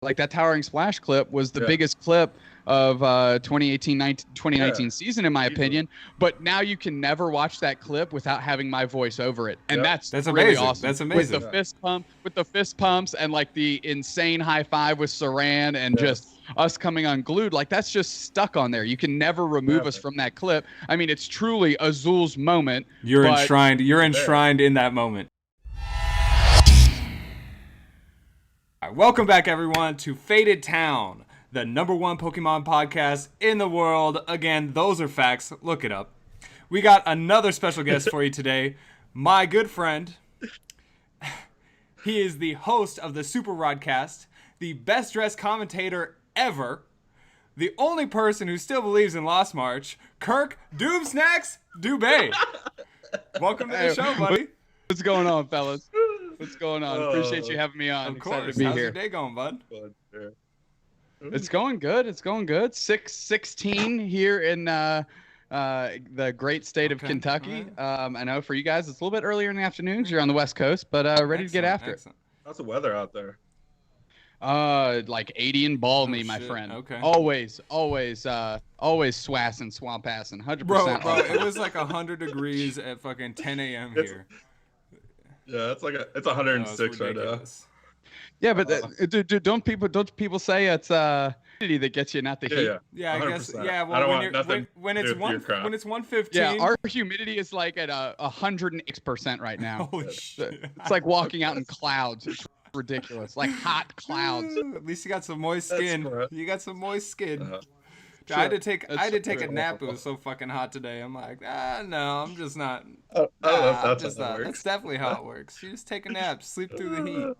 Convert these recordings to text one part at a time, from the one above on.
like that Towering Splash clip was the biggest clip of 2019 season, in my opinion. But now you can never watch that clip without having my voice over it, and that's really amazing. awesome. That's amazing. With the fist pumps, and like the insane high five with Saran, and just us coming unglued. Like that's just stuck on there. You can never remove us from that clip. I mean, it's truly Azul's moment. You're enshrined. You're enshrined in that moment. Welcome back, everyone, to Faded Town, the #1 Pokemon podcast in the world. Again, those are facts. Look it up. We got another special guest for you today, my good friend. He is the host of the Super Rodcast, the best-dressed commentator ever, the only person who still believes in Lost March, Kirk Dubé. Welcome to the show, buddy. What's going on, fellas? What's going on? Appreciate you having me on. Of course. Excited to be How's here. Your day going, bud? It's going good. 6:16 here in the great state of Kentucky. Right. I know for you guys it's a little bit earlier in the afternoons. You're on the West Coast, but ready to get after it. How's the weather out there? Like 80 and balmy, my friend. Okay. Always swassing, swamp passing, 100%. Bro, it was like 100 degrees at fucking 10 a.m. here. Yeah, it's 106 right now. Yeah, but don't people say it's humidity that gets you, not the heat? Yeah, I guess. Yeah, well, when it's 115. Yeah, our humidity is like at 106% right now. Holy shit! It's like walking out in clouds. It's ridiculous, like hot clouds. At least you got some moist skin. You got some moist skin. I had to take a nap. It was so fucking hot today. I'm like, no, I'm just not. That's definitely how it works. You just take a nap, sleep through the heat.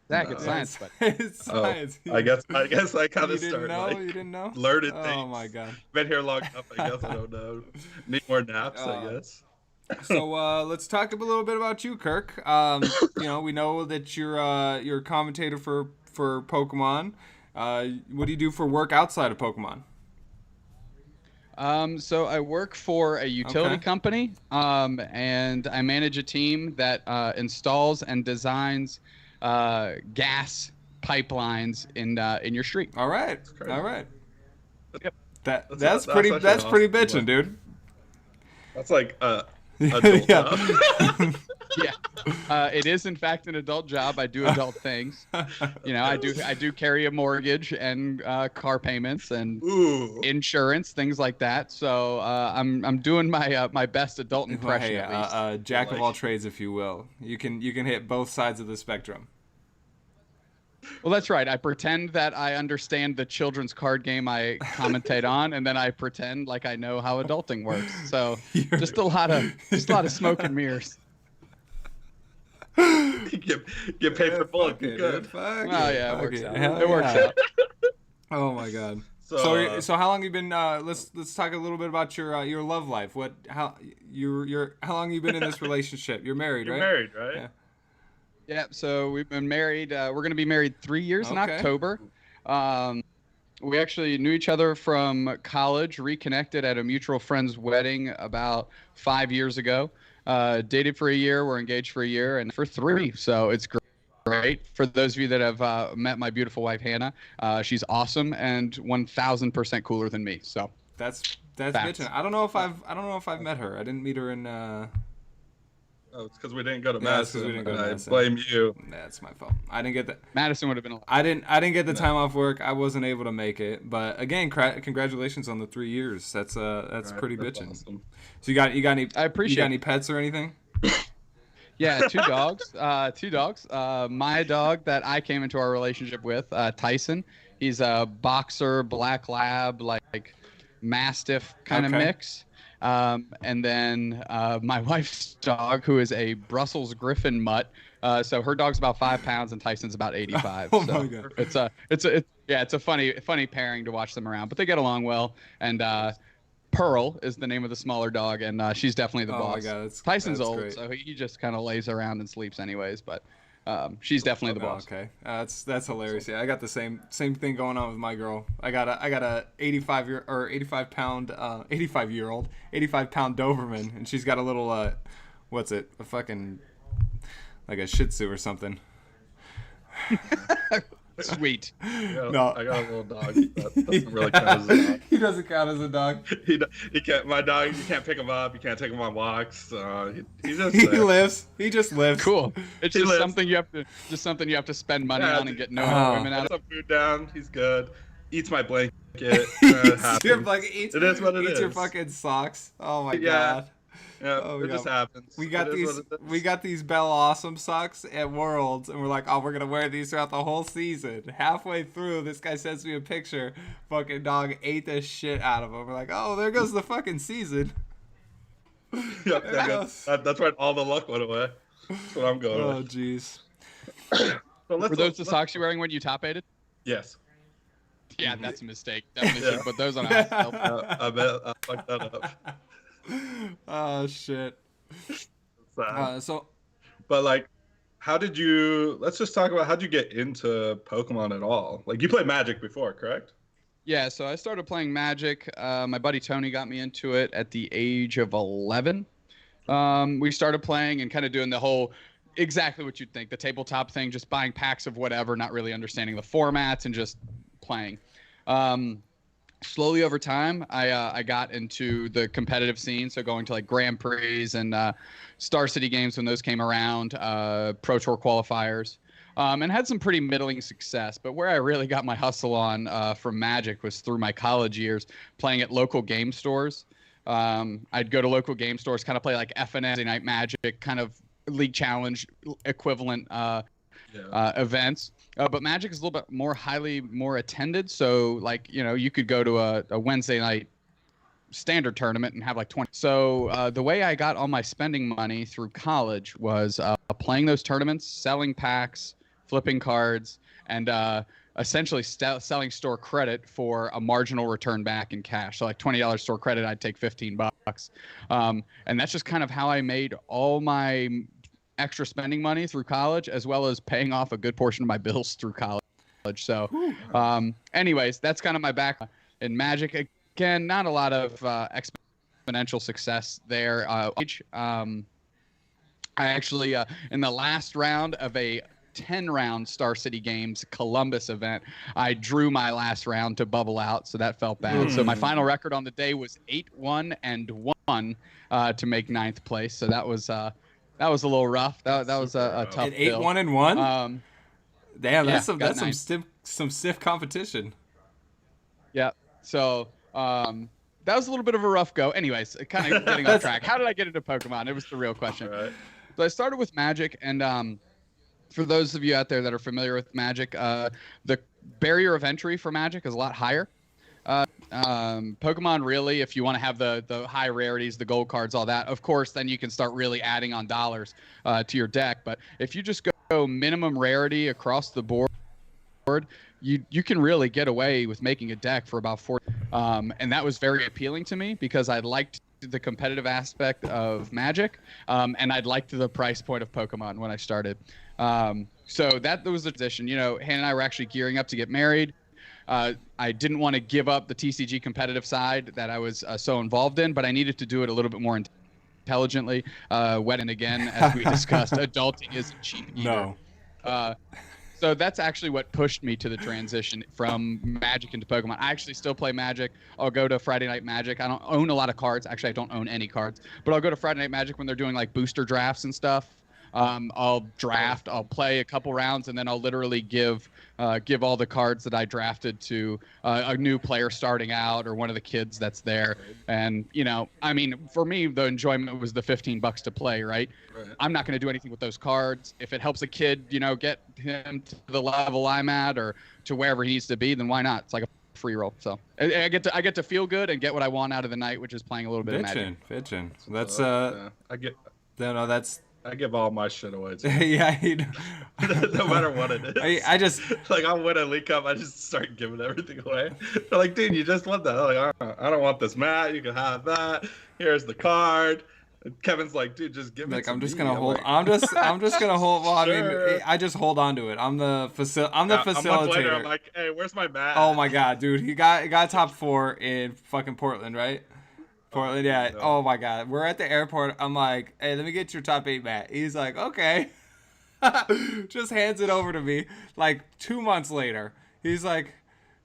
It's science, but it's science. I guess I kind of started. You didn't know? Learning things. Oh my god. Been here long enough. I guess I don't know. Need more naps. I guess. So let's talk a little bit about you, Kirk. We know that you're a commentator for Pokemon. What do you do for work outside of Pokemon? So I work for a utility company, and I manage a team that installs and designs gas pipelines in your street. All right. Yep. That's pretty bitchin', dude. That's like adult job. Yeah, it is in fact an adult job. I do adult things. I do carry a mortgage and car payments and insurance, things like that. So I'm doing my best adult impression. At least. Jack of all trades, if you will. You can hit both sides of the spectrum. Well, that's right. I pretend that I understand the children's card game I commentate on, and then I pretend like I know how adulting works. So just a lot of smoke and mirrors. Get paid for bullet. Good. It works out. It works out. Oh my god. So how long you been? Let's talk a little bit about your love life. How long you been in this relationship? You're married, right? You're married, right? Yeah. Yeah, so we've been married. We're going to be married 3 years in October. We actually knew each other from college, reconnected at a mutual friend's wedding about 5 years ago. Dated for a year, we're engaged for a year, and for 3. So it's great. For those of you that have met my beautiful wife, Hannah, she's awesome and 1,000% cooler than me. So that's bitchin'. I don't know if I've met her. I didn't meet her in. Oh, it's because we didn't go to Madison. I blame you. That's my fault. I didn't get that. Madison would have been a lot. I didn't get the time off work. I wasn't able to make it. But again, congratulations on the 3 years. That's pretty bitchin'. Awesome. So you got any? I appreciate. You got any pets or anything? Yeah, 2 dogs. 2 dogs. My dog that I came into our relationship with, Tyson. He's a boxer, black lab, like mastiff kind of mix. And then my wife's dog, who is a Brussels Griffin mutt. So her dog's about 5 pounds and Tyson's about 85. Oh my god! It's a funny pairing to watch them around, but they get along well. And Pearl is the name of the smaller dog, and she's definitely the boss. Oh my god! Tyson's that's old, great. so he just kind of lays around and sleeps anyways. But she's definitely the boss. Okay, that's hilarious. Yeah, I got the same thing going on with my girl. I got a 85 pound Doberman, and she's got a little what's it? A fucking like a Shih Tzu or something. Sweet. No, I got a little dog. That doesn't really count as a dog. He doesn't count as a dog. He can't. My dog. You can't pick him up. You can't take him on walks. He just lives. He just lives. Cool. It's just something you have to spend money on and get no enjoyment out of. Some food down. He's good. Eats my blanket. Eats your blanket. It is what it is. Eats your fucking socks. Oh my god. Yeah, it just happens. We got these Bell Awesome socks at Worlds, and we're like, oh, we're gonna wear these throughout the whole season. Halfway through, this guy sends me a picture. Fucking dog ate the shit out of them. We're like, oh, there goes the fucking season. Yep, that's when all the luck went away. That's what I'm going with. Oh, jeez. Were those the socks you're wearing when you top aided? Yes. Yeah, that's a mistake. Definitely should put those on. I bet I fucked that up. Oh shit. But like, let's just talk about how'd you get into Pokemon at all? Like, you played Magic before, correct? Yeah, so I started playing Magic. My buddy Tony got me into it at the age of 11. We started playing and kind of doing the whole, exactly what you'd think, the tabletop thing, just buying packs of whatever, not really understanding the formats and just playing. Slowly over time, I got into the competitive scene, so going to like Grand Prix and Star City games when those came around, Pro Tour qualifiers, and had some pretty middling success. But where I really got my hustle on from Magic was through my college years, playing at local game stores. I'd go to local game stores, kind of play like FNS, Night Magic, kind of League Challenge equivalent events. But Magic is a little bit more attended. So like, you could go to a Wednesday night standard tournament and have like 20. So the way I got all my spending money through college was playing those tournaments, selling packs, flipping cards, and essentially selling store credit for a marginal return back in cash. So like $20 store credit, I'd take $15. And that's just kind of how I made all my extra spending money through college, as well as paying off a good portion of my bills through college. So anyways, that's kind of my background in Magic. Again, not a lot of exponential success there. I actually in the last round of a 10-round Star City Games Columbus event, I drew my last round to bubble out, so that felt bad. So my final record on the day was 8-1 and 1 to make 9th place. So that was a little rough. That was a tough. 8-1 and 1. Damn, that's some stiff competition. Yeah. So that was a little bit of a rough go. Anyways, kind of getting off track. How did I get into Pokemon? It was the real question. Right. So I started with Magic, and for those of you out there that are familiar with Magic, the barrier of entry for Magic is a lot higher. Pokemon, really, if you want to have the high rarities, the gold cards, all that, of course, then you can start really adding on dollars to your deck. But if you just go minimum rarity across the board, you can really get away with making a deck for about 40. And that was very appealing to me because I liked the competitive aspect of Magic, and I'd liked the price point of Pokemon when I started. So that was the position. Hannah and I were actually gearing up to get married. I didn't want to give up the TCG competitive side that I was so involved in, but I needed to do it a little bit more intelligently. And again, as we discussed, adulting isn't cheap either. No. So that's actually what pushed me to the transition from Magic into Pokemon. I actually still play Magic. I'll go to Friday Night Magic. I don't own a lot of cards. Actually, I don't own any cards. But I'll go to Friday Night Magic when they're doing like booster drafts and stuff. I'll draft, I'll play a couple rounds, and then I'll literally give all the cards that I drafted to a new player starting out or one of the kids that's there. And, for me, the enjoyment was the $15 to play, right? I'm not going to do anything with those cards. If it helps a kid, get him to the level I'm at or to wherever he needs to be, then why not? It's like a free roll. So I get to feel good and get what I want out of the night, which is playing a little bit of Magic. Fitchin'. So that's I give all my shit away too. Yeah, no matter what it is. I just like I'll win a League Cup, I just start giving everything away. They're like, dude, you just want that. I'm like, I don't want this mat. You can have that. Here's the card. And Kevin's like, dude, just give it. I'm just gonna hold. I'm just gonna hold. Well, sure. I mean, I just hold on to it. I'm the facilitator. I'm like, hey, where's my mat? Oh my god, dude, he got top 4 in fucking Portland, right? Portland, yeah. Oh my god, we're at the airport. I'm like, hey, let me get your top 8 mat. He's like, okay. Just hands it over to me. Like 2 months later, he's like,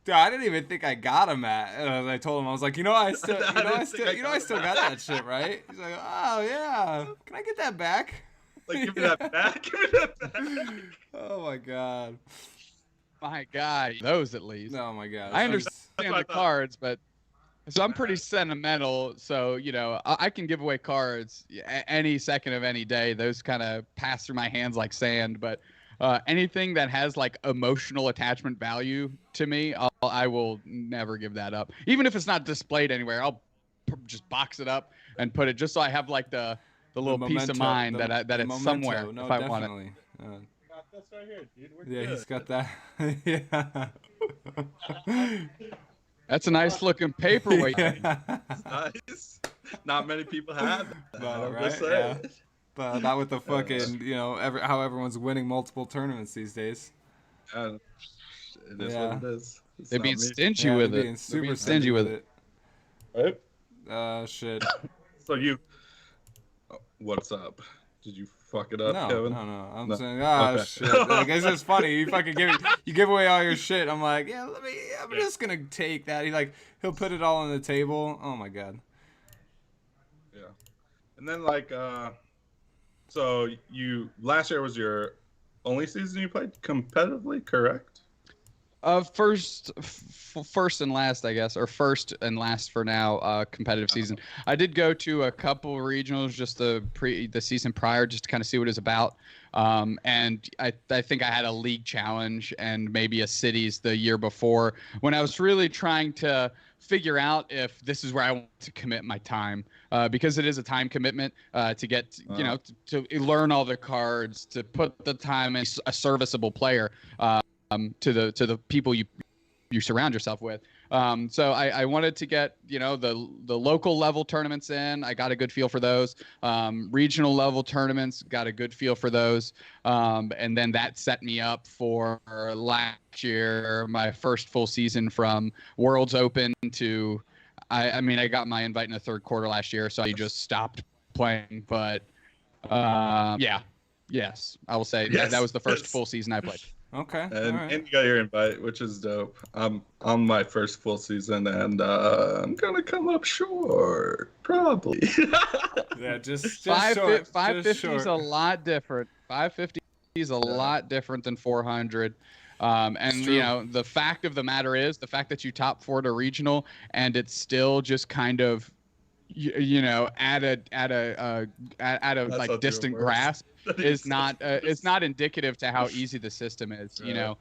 dude, I didn't even think I got him at. And I told him, I was like, I still got that shit, right? He's like, oh yeah, can I get that back? Like, give me that back. Give me that back. Oh my god. My God, those at least. Oh my god. I understand the cards, but so I'm pretty sentimental. So I can give away cards any second of any day. Those kind of pass through my hands like sand. But anything that has like emotional attachment value to me, I will never give that up. Even if it's not displayed anywhere, I'll just box it up and put it just so I have like the little peace of mind that it's memento, somewhere if I want it. This right here, dude. Yeah, good. He's got that. Yeah. That's a nice looking paperweight. Yeah. Nice. Not many people have that. No, right? Yeah. But not with the fucking, how everyone's winning multiple tournaments these days. It is what it is. They're being stingy with it. Super being stingy with it. Right? Shit. So what's up? Did you fuck it up, Kevin? No. I'm saying, shit. Like, it's just funny. You fucking give away all your shit. I'm like, I'm just gonna take that. He'll put it all on the table. Oh my god. Yeah. And then so last year was your only season you played competitively, correct? First and last, I guess, or first and last for now. Competitive season. I did go to a couple regionals just the season prior, just to kind of see what it's about. And I think I had a league challenge and maybe a cities the year before when I was really trying to figure out if this is where I want to commit my time, because it is a time commitment to get to learn all the cards, to put the time in a serviceable player. To the people you surround yourself with. So I wanted to get the local level tournaments in. I got a good feel for those. Regional level tournaments, got a good feel for those. And then that set me up for last year, my first full season from Worlds Open to I got my invite in the third quarter last year, so I just stopped playing. But yes, I will say that was the first full season I played. Okay. And you got your invite, which is dope. I'm on my first full season, and I'm gonna come up short, probably. Yeah, just 550 is a lot different. 550 is a lot different than 400. And the fact of the matter is, the fact that you top 4 to regional, and it's still just kind of, at a like distant grasp. Is not it's not indicative to how easy the system is. Right.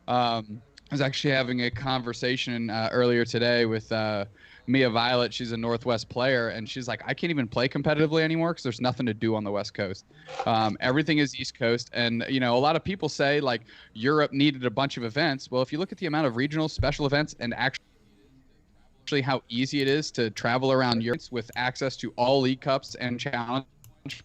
I was actually having a conversation earlier today with Mia Violet. She's a Northwest player, and she's like, I can't even play competitively anymore because there's nothing to do on the West Coast. Everything is East Coast, and a lot of people say like Europe needed a bunch of events. Well, if you look at the amount of regional special events and actually how easy it is to travel around Europe with access to all League Cups and Challenge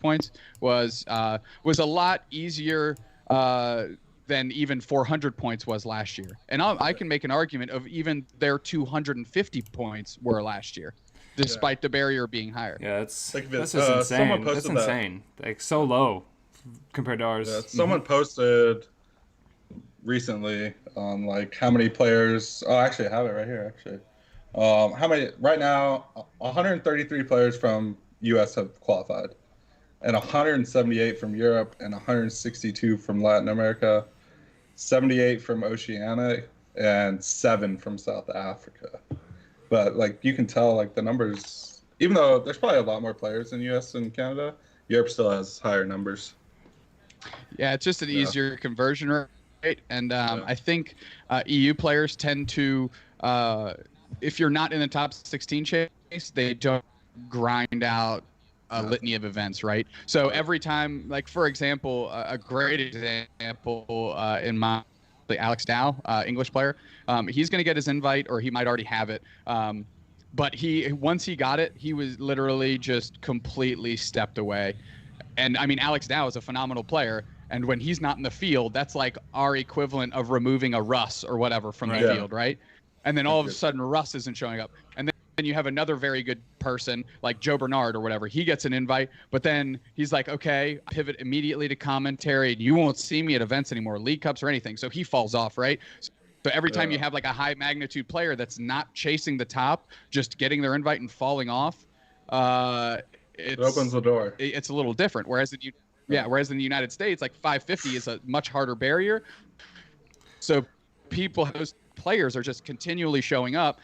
points was a lot easier than even 400 points was last year. And I can make an argument of even their 250 points were last year, despite the barrier being higher. Yeah, that's insane. That's insane. Like so low compared to ours. Yeah, someone posted recently on like how many players. Oh, actually, I have it right here. Actually, how many right now? 133 players from U.S. have qualified. And 178 from Europe, and 162 from Latin America, 78 from Oceania, and 7 from South Africa. But like you can tell, like the numbers, even though there's probably a lot more players in US and Canada, Europe still has higher numbers. Yeah, it's just an easier conversion rate, and I think EU players tend to, if you're not in the top 16 chase, they don't grind out a litany of events, right? So every time, like for example, a great example in my Alex Dow, English player, he's going to get his invite, or he might already have it. But once he got it, he was literally just completely stepped away. And I mean, Alex Dow is a phenomenal player, and when he's not in the field, that's like our equivalent of removing a Russ or whatever from the field, right? And then all of a sudden, Russ isn't showing up, and you have another very good person like Joe Bernard or whatever. He gets an invite, but then he's like, okay, pivot immediately to commentary. You won't see me at events anymore, League Cups or anything. So he falls off, right? So every time you have like a high magnitude player that's not chasing the top, just getting their invite and falling off, it opens the door. It's a little different. Whereas in the United States, like 550 is a much harder barrier. So those players are just continually showing up.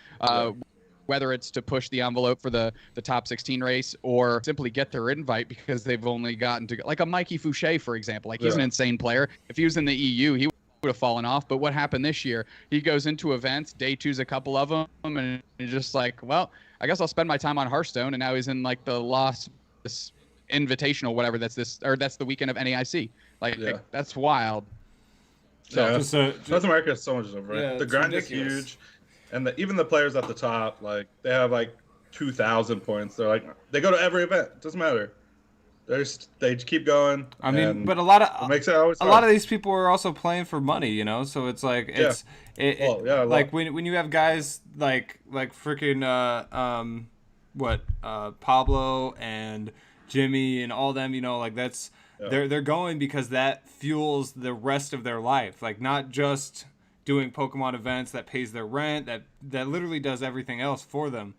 Whether it's to push the envelope for the top 16 race or simply get their invite because they've only gotten to, like a Mikey Fouché, for example. Like he's an insane player. If he was in the EU, he would have fallen off. But what happened this year? He goes into events, day two's a couple of them, and he's just like, well, I guess I'll spend my time on Hearthstone. And now he's in like the Las Invitational, whatever that's the weekend of NAIC. Like that's wild. So North America is so much different. Yeah, the grind is huge. And even the players at the top, like they have like 2,000 points. They're like they go to every event. Doesn't matter. They keep going. I mean, but a lot of these people are also playing for money, you know. So it's like like when you have guys like freaking Pablo and Jimmy and all them, you know, like that's they're going because that fuels the rest of their life. Like not just doing Pokemon events that pays their rent, that literally does everything else for them.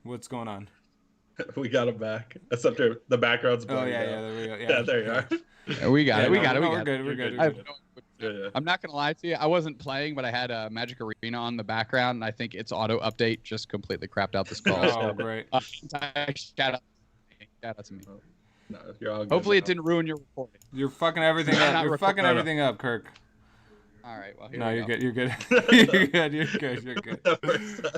What's going on? We got him back. Except the background's blurry. There we go. Yeah, there you are. Yeah, we got it. We're good. I'm not gonna lie to you. I wasn't playing, but I had a Magic Arena on the background, and I think its auto update just completely crapped out this call. Oh, great. Shout out to me. No, you're all good. Hopefully, it didn't ruin your recording. You're fucking everything up. You're fucking everything up, Kirk. All right. Well, you're good. You're good.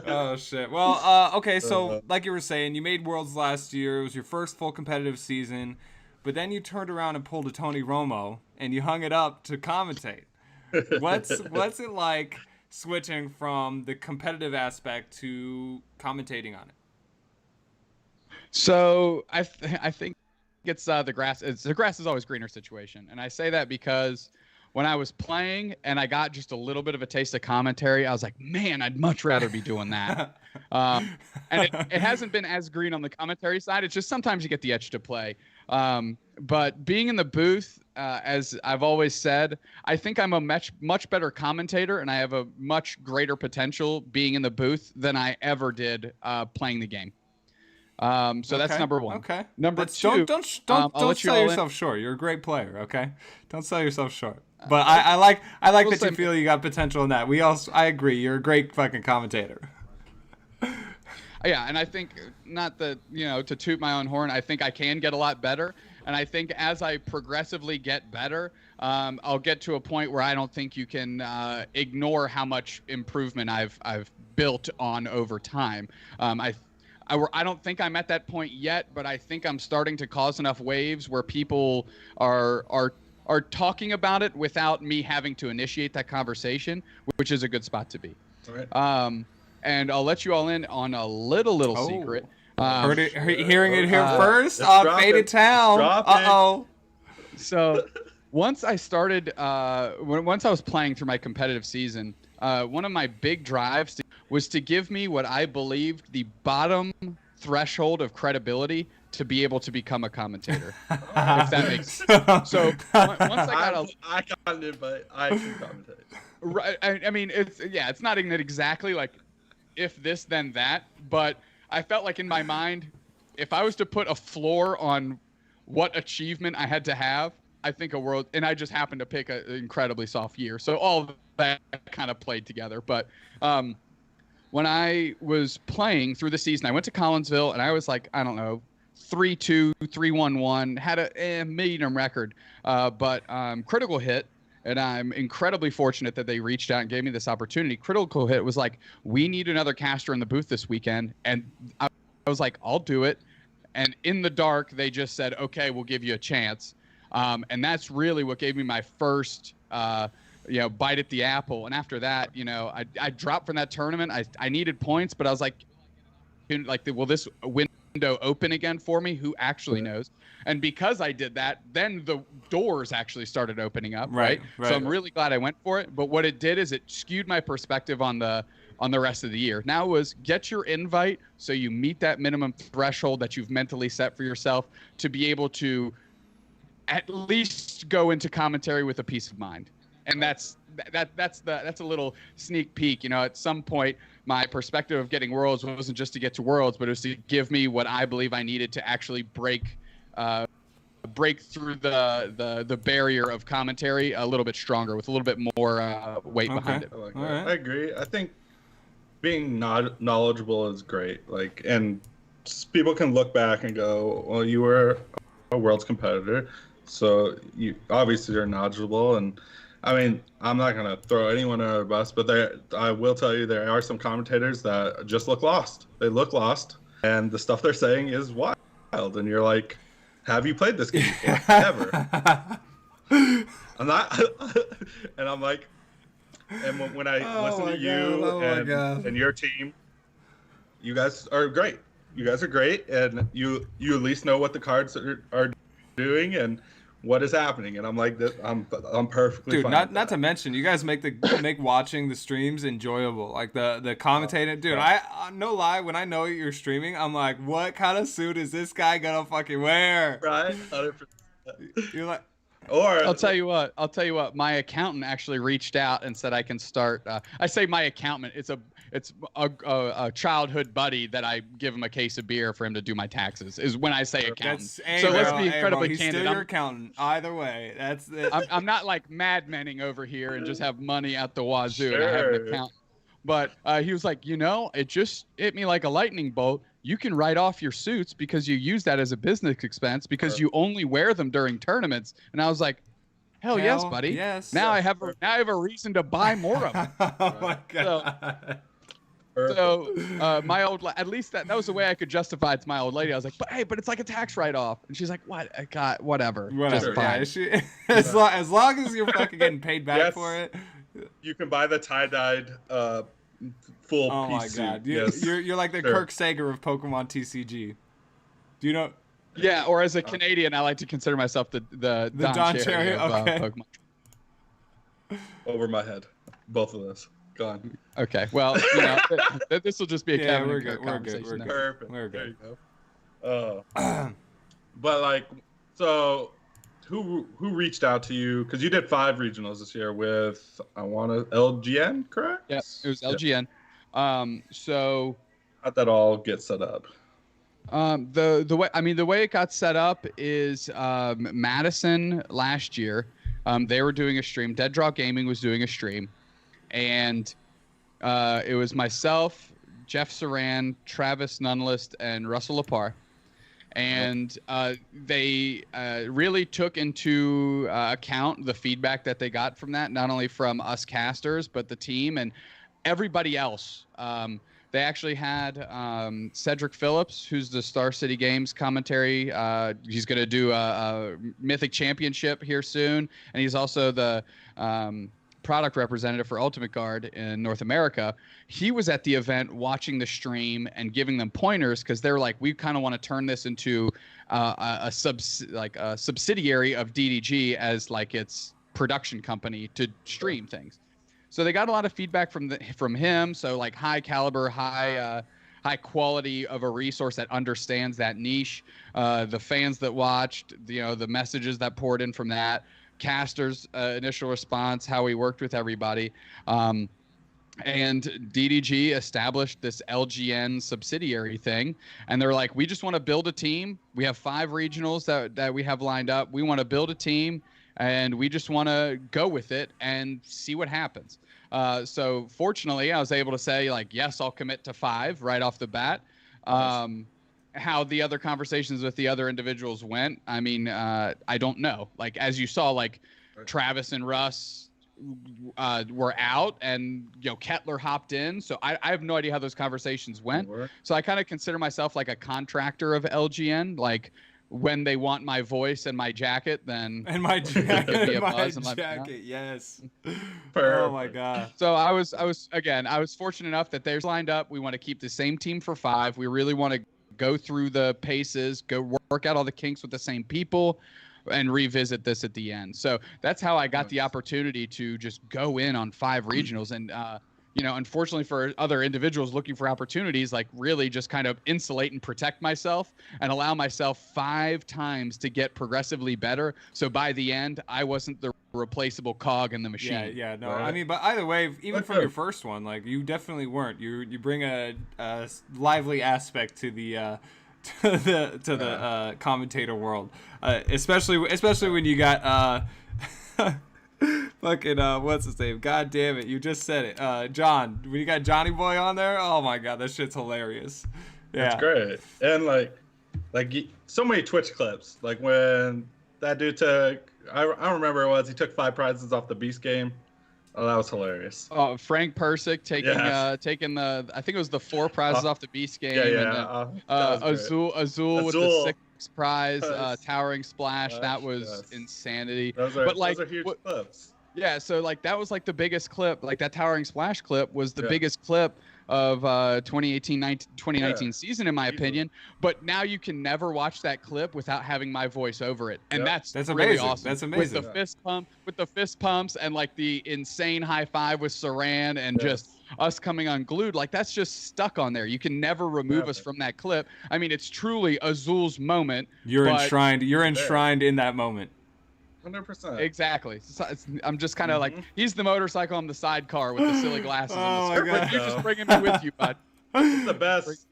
Oh shit. Well, okay. So, like you were saying, you made Worlds last year. It was your first full competitive season, but then you turned around and pulled a Tony Romo and you hung it up to commentate. What's it like switching from the competitive aspect to commentating on it? So I think it's the grass. The grass is always greener situation, and I say that because when I was playing and I got just a little bit of a taste of commentary, I was like, man, I'd much rather be doing that. And it hasn't been as green on the commentary side. It's just sometimes you get the itch to play. But being in the booth, as I've always said, I think I'm a much better commentator, and I have a much greater potential being in the booth than I ever did playing the game. So that's number one. Okay. Number two. Don't sell yourself short. You're a great player. Okay. Don't sell yourself short. But I like that you feel you got potential in that. I agree. You're a great fucking commentator. Yeah, and I think to toot my own horn, I think I can get a lot better. And I think as I progressively get better, I'll get to a point where I don't think you can ignore how much improvement I've built on over time. I don't think I'm at that point yet, but I think I'm starting to cause enough waves where people are talking about it without me having to initiate that conversation, which is a good spot to be. All right. And I'll let you all in on a little secret. Hearing it here first on Faded Town. Uh-oh. So once I started, once I was playing through my competitive season, one of my big drives was to give me what I believed the bottom threshold of credibility to be able to become a commentator. If that makes sense. So once I got it, but I can commentate. Right. I mean, it's not exactly like if this then that, but I felt like in my mind, if I was to put a floor on what achievement I had to have, I think and I just happened to pick an incredibly soft year. So all of that kind of played together. But when I was playing through the season, I went to Collinsville and I was like, I don't know, 3-2, 3-1-1, had a medium record, but Critical Hit, and I'm incredibly fortunate that they reached out and gave me this opportunity. Critical Hit was like, we need another caster in the booth this weekend, and I was like, I'll do it. And in the dark, they just said, okay, we'll give you a chance. And that's really what gave me my first bite at the apple. And after that, I dropped from that tournament. I needed points, but I was like, will this win window open again for me. Who actually knows? And because I did that, then the doors actually started opening up, right? So I'm really glad I went for it. But what it did is it skewed my perspective on the rest of the year. Now it was get your invite so you meet that minimum threshold that you've mentally set for yourself to be able to at least go into commentary with a peace of mind. And that's a little sneak peek. At some point, my perspective of getting Worlds wasn't just to get to Worlds, but it was to give me what I believe I needed to actually break through the barrier of commentary a little bit stronger with a little bit more weight behind it. I agree. I think being knowledgeable is great. And people can look back and go, well, you were a Worlds competitor, so you obviously are knowledgeable. And I mean, I'm not going to throw anyone under the bus, but I will tell you there are some commentators that just look lost. They look lost, and the stuff they're saying is wild. And you're like, have you played this game before? Never. I'm not. And I'm like, and when I listen to you and your team, you guys are great. You guys are great, and you at least know what the cards are doing and what is happening, and I'm like this. I'm perfectly fine. Dude, not to mention, you guys make watching the streams enjoyable. Like the commentating, dude. I no lie, when I know you're streaming, I'm like, what kind of suit is this guy gonna fucking wear? Right, 100%. You're like, or I'll tell you what. My accountant actually reached out and said I can start. I say my accountant. It's a childhood buddy that I give him a case of beer for him to do my taxes. Is when I say accountant. So let's be incredibly he's candid. Still your accountant. Either way, that's it. I'm not like madmenning over here and just have money out the wazoo and I have an accountant. But he was like, it just hit me like a lightning bolt. You can write off your suits because you use that as a business expense because you only wear them during tournaments. And I was like, hell yes, buddy. Yes. Now I have a reason to buy more of them. Oh my god. So my old, at least that was the way I could justify it to my old lady. I was like, but it's like a tax write-off. And she's like, what? God, whatever. Just fine. Yeah, as long as you're fucking getting paid back for it. You can buy the tie-dyed full oh piece my god. suit. You're like the Kirk Sager of Pokemon TCG. Do you know? Yeah, or as a Canadian, I like to consider myself the Don Cherry of Pokemon. Over my head. Both of those. Gone. Okay. Well, this will just be a Kevin and Kirk conversation. We're good. Perfect. We're good. There you go. But so who reached out to you? Because you did 5 regionals this year with LGN, correct? Yeah, it was LGN. So how'd that all get set up? The way it got set up is Madison last year. They were doing a stream. Dead Draw Gaming was doing a stream, and it was myself, Jeff Saran, Travis Nunlist, and Russell Lepar. And they really took into account the feedback that they got from that, not only from us casters, but the team and everybody else. They actually had Cedric Phillips, who's the Star City Games commentary. He's going to do a Mythic Championship here soon. And he's also the product representative for Ultimate Guard in North America. He was at the event watching the stream and giving them pointers because they're like, we kind of want to turn this into a subsidiary of DDG as like its production company to stream things. So they got a lot of feedback from him. So like high caliber, high quality of a resource that understands that niche. The fans that watched, the messages that poured in from that, casters' initial response, how we worked with everybody. And DDG established this LGN subsidiary thing. And they're like, we just want to build a team. We have 5 regionals that we have lined up. We want to build a team. And we just want to go with it and see what happens. So fortunately, I was able to say, like, yes, I'll commit to 5 right off the bat. How the other conversations with the other individuals went, I mean, I don't know. Like, as you saw, like, Travis and Russ were out and, Kettler hopped in. So I have no idea how those conversations went. So I kind of consider myself like a contractor of LGN, like, when they want my voice and my jacket, then my jacket, yes. Oh my god. So I was fortunate enough that they're lined up. We want to keep the same team for 5. We really want to go through the paces, go work out all the kinks with the same people, and revisit this at the end. So that's how I got the opportunity to just go in on 5 regionals. And unfortunately for other individuals looking for opportunities, like really just kind of insulate and protect myself and allow myself 5 times to get progressively better. So by the end, I wasn't the replaceable cog in the machine. Yeah, no. Right. I mean, but either way, even from your first one, like you definitely weren't. You bring a lively aspect to the commentator world, especially when you got fucking what's his name? God damn it, you just said it. John. When you got Johnny Boy on there, oh my god, that shit's hilarious. Yeah, it's great. And like so many Twitch clips, like when that dude took, I remember he took 5 prizes off the Beast game. Oh, that was hilarious. Oh, Frank Persick taking the, I think it was the 4 prizes off the Beast game. Yeah. And then, Azul with the 6th prize, Towering Splash. That was insanity. Those are huge clips. Yeah, so like that was like the biggest clip. Like that Towering Splash clip was the biggest clip of 2019 season, in my opinion. But now you can never watch that clip without having my voice over it, and that's really amazing. awesome. That's amazing. With the fist pumps, and like the insane high five with Saran, and just us coming unglued. Like that's just stuck on there. You can never remove us from that clip. I mean, it's truly Azul's moment. You're enshrined in that moment. 100%. Exactly. So I'm just kind of like, he's the motorcycle, I'm the sidecar with the silly glasses. Oh my god! You're just bringing me with you, bud. It's the best.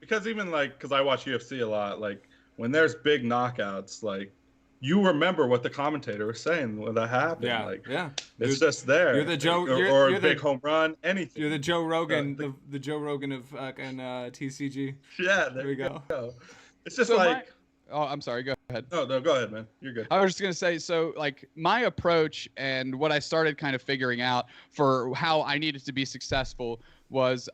Because even because I watch UFC a lot, like when there's big knockouts, like you remember what the commentator was saying when that happened. Yeah, It's just there. You're the Joe, or a big home run, anything. You're the Joe Rogan, the Joe Rogan of TCG. Yeah, there we go. It's just I'm sorry. Go ahead. No, go ahead, man. You're good. I was just going to say, so like my approach and what I started kind of figuring out for how I needed to be successful was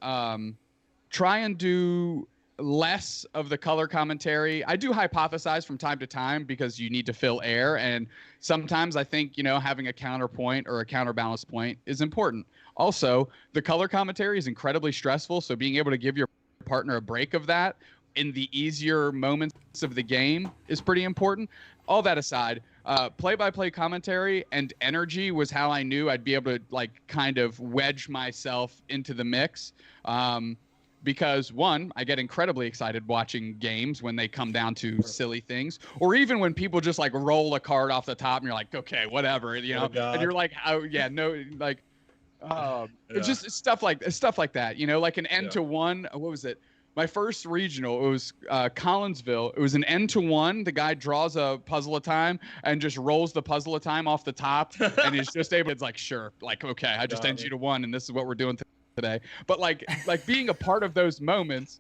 try and do less of the color commentary. I do hypothesize from time to time because you need to fill air. And sometimes I think, having a counterpoint or a counterbalance point is important. Also, the color commentary is incredibly stressful. So being able to give your partner a break of that in the easier moments of the game is pretty important. All that aside, play-by-play commentary and energy was how I knew I'd be able to like kind of wedge myself into the mix. Because one, I get incredibly excited watching games when they come down to silly things, or even when people just like roll a card off the top and you're like, okay, whatever, and you're like, oh yeah, no, like, it's just stuff like that, like an N to 1. What was it? My first regional, it was Collinsville. It was an N to 1. The guy draws a puzzle at a time and just rolls the puzzle at a time off the top, and he's just able. It's like, sure, like okay, I just end you to 1, and this is what we're doing today. But like being a part of those moments,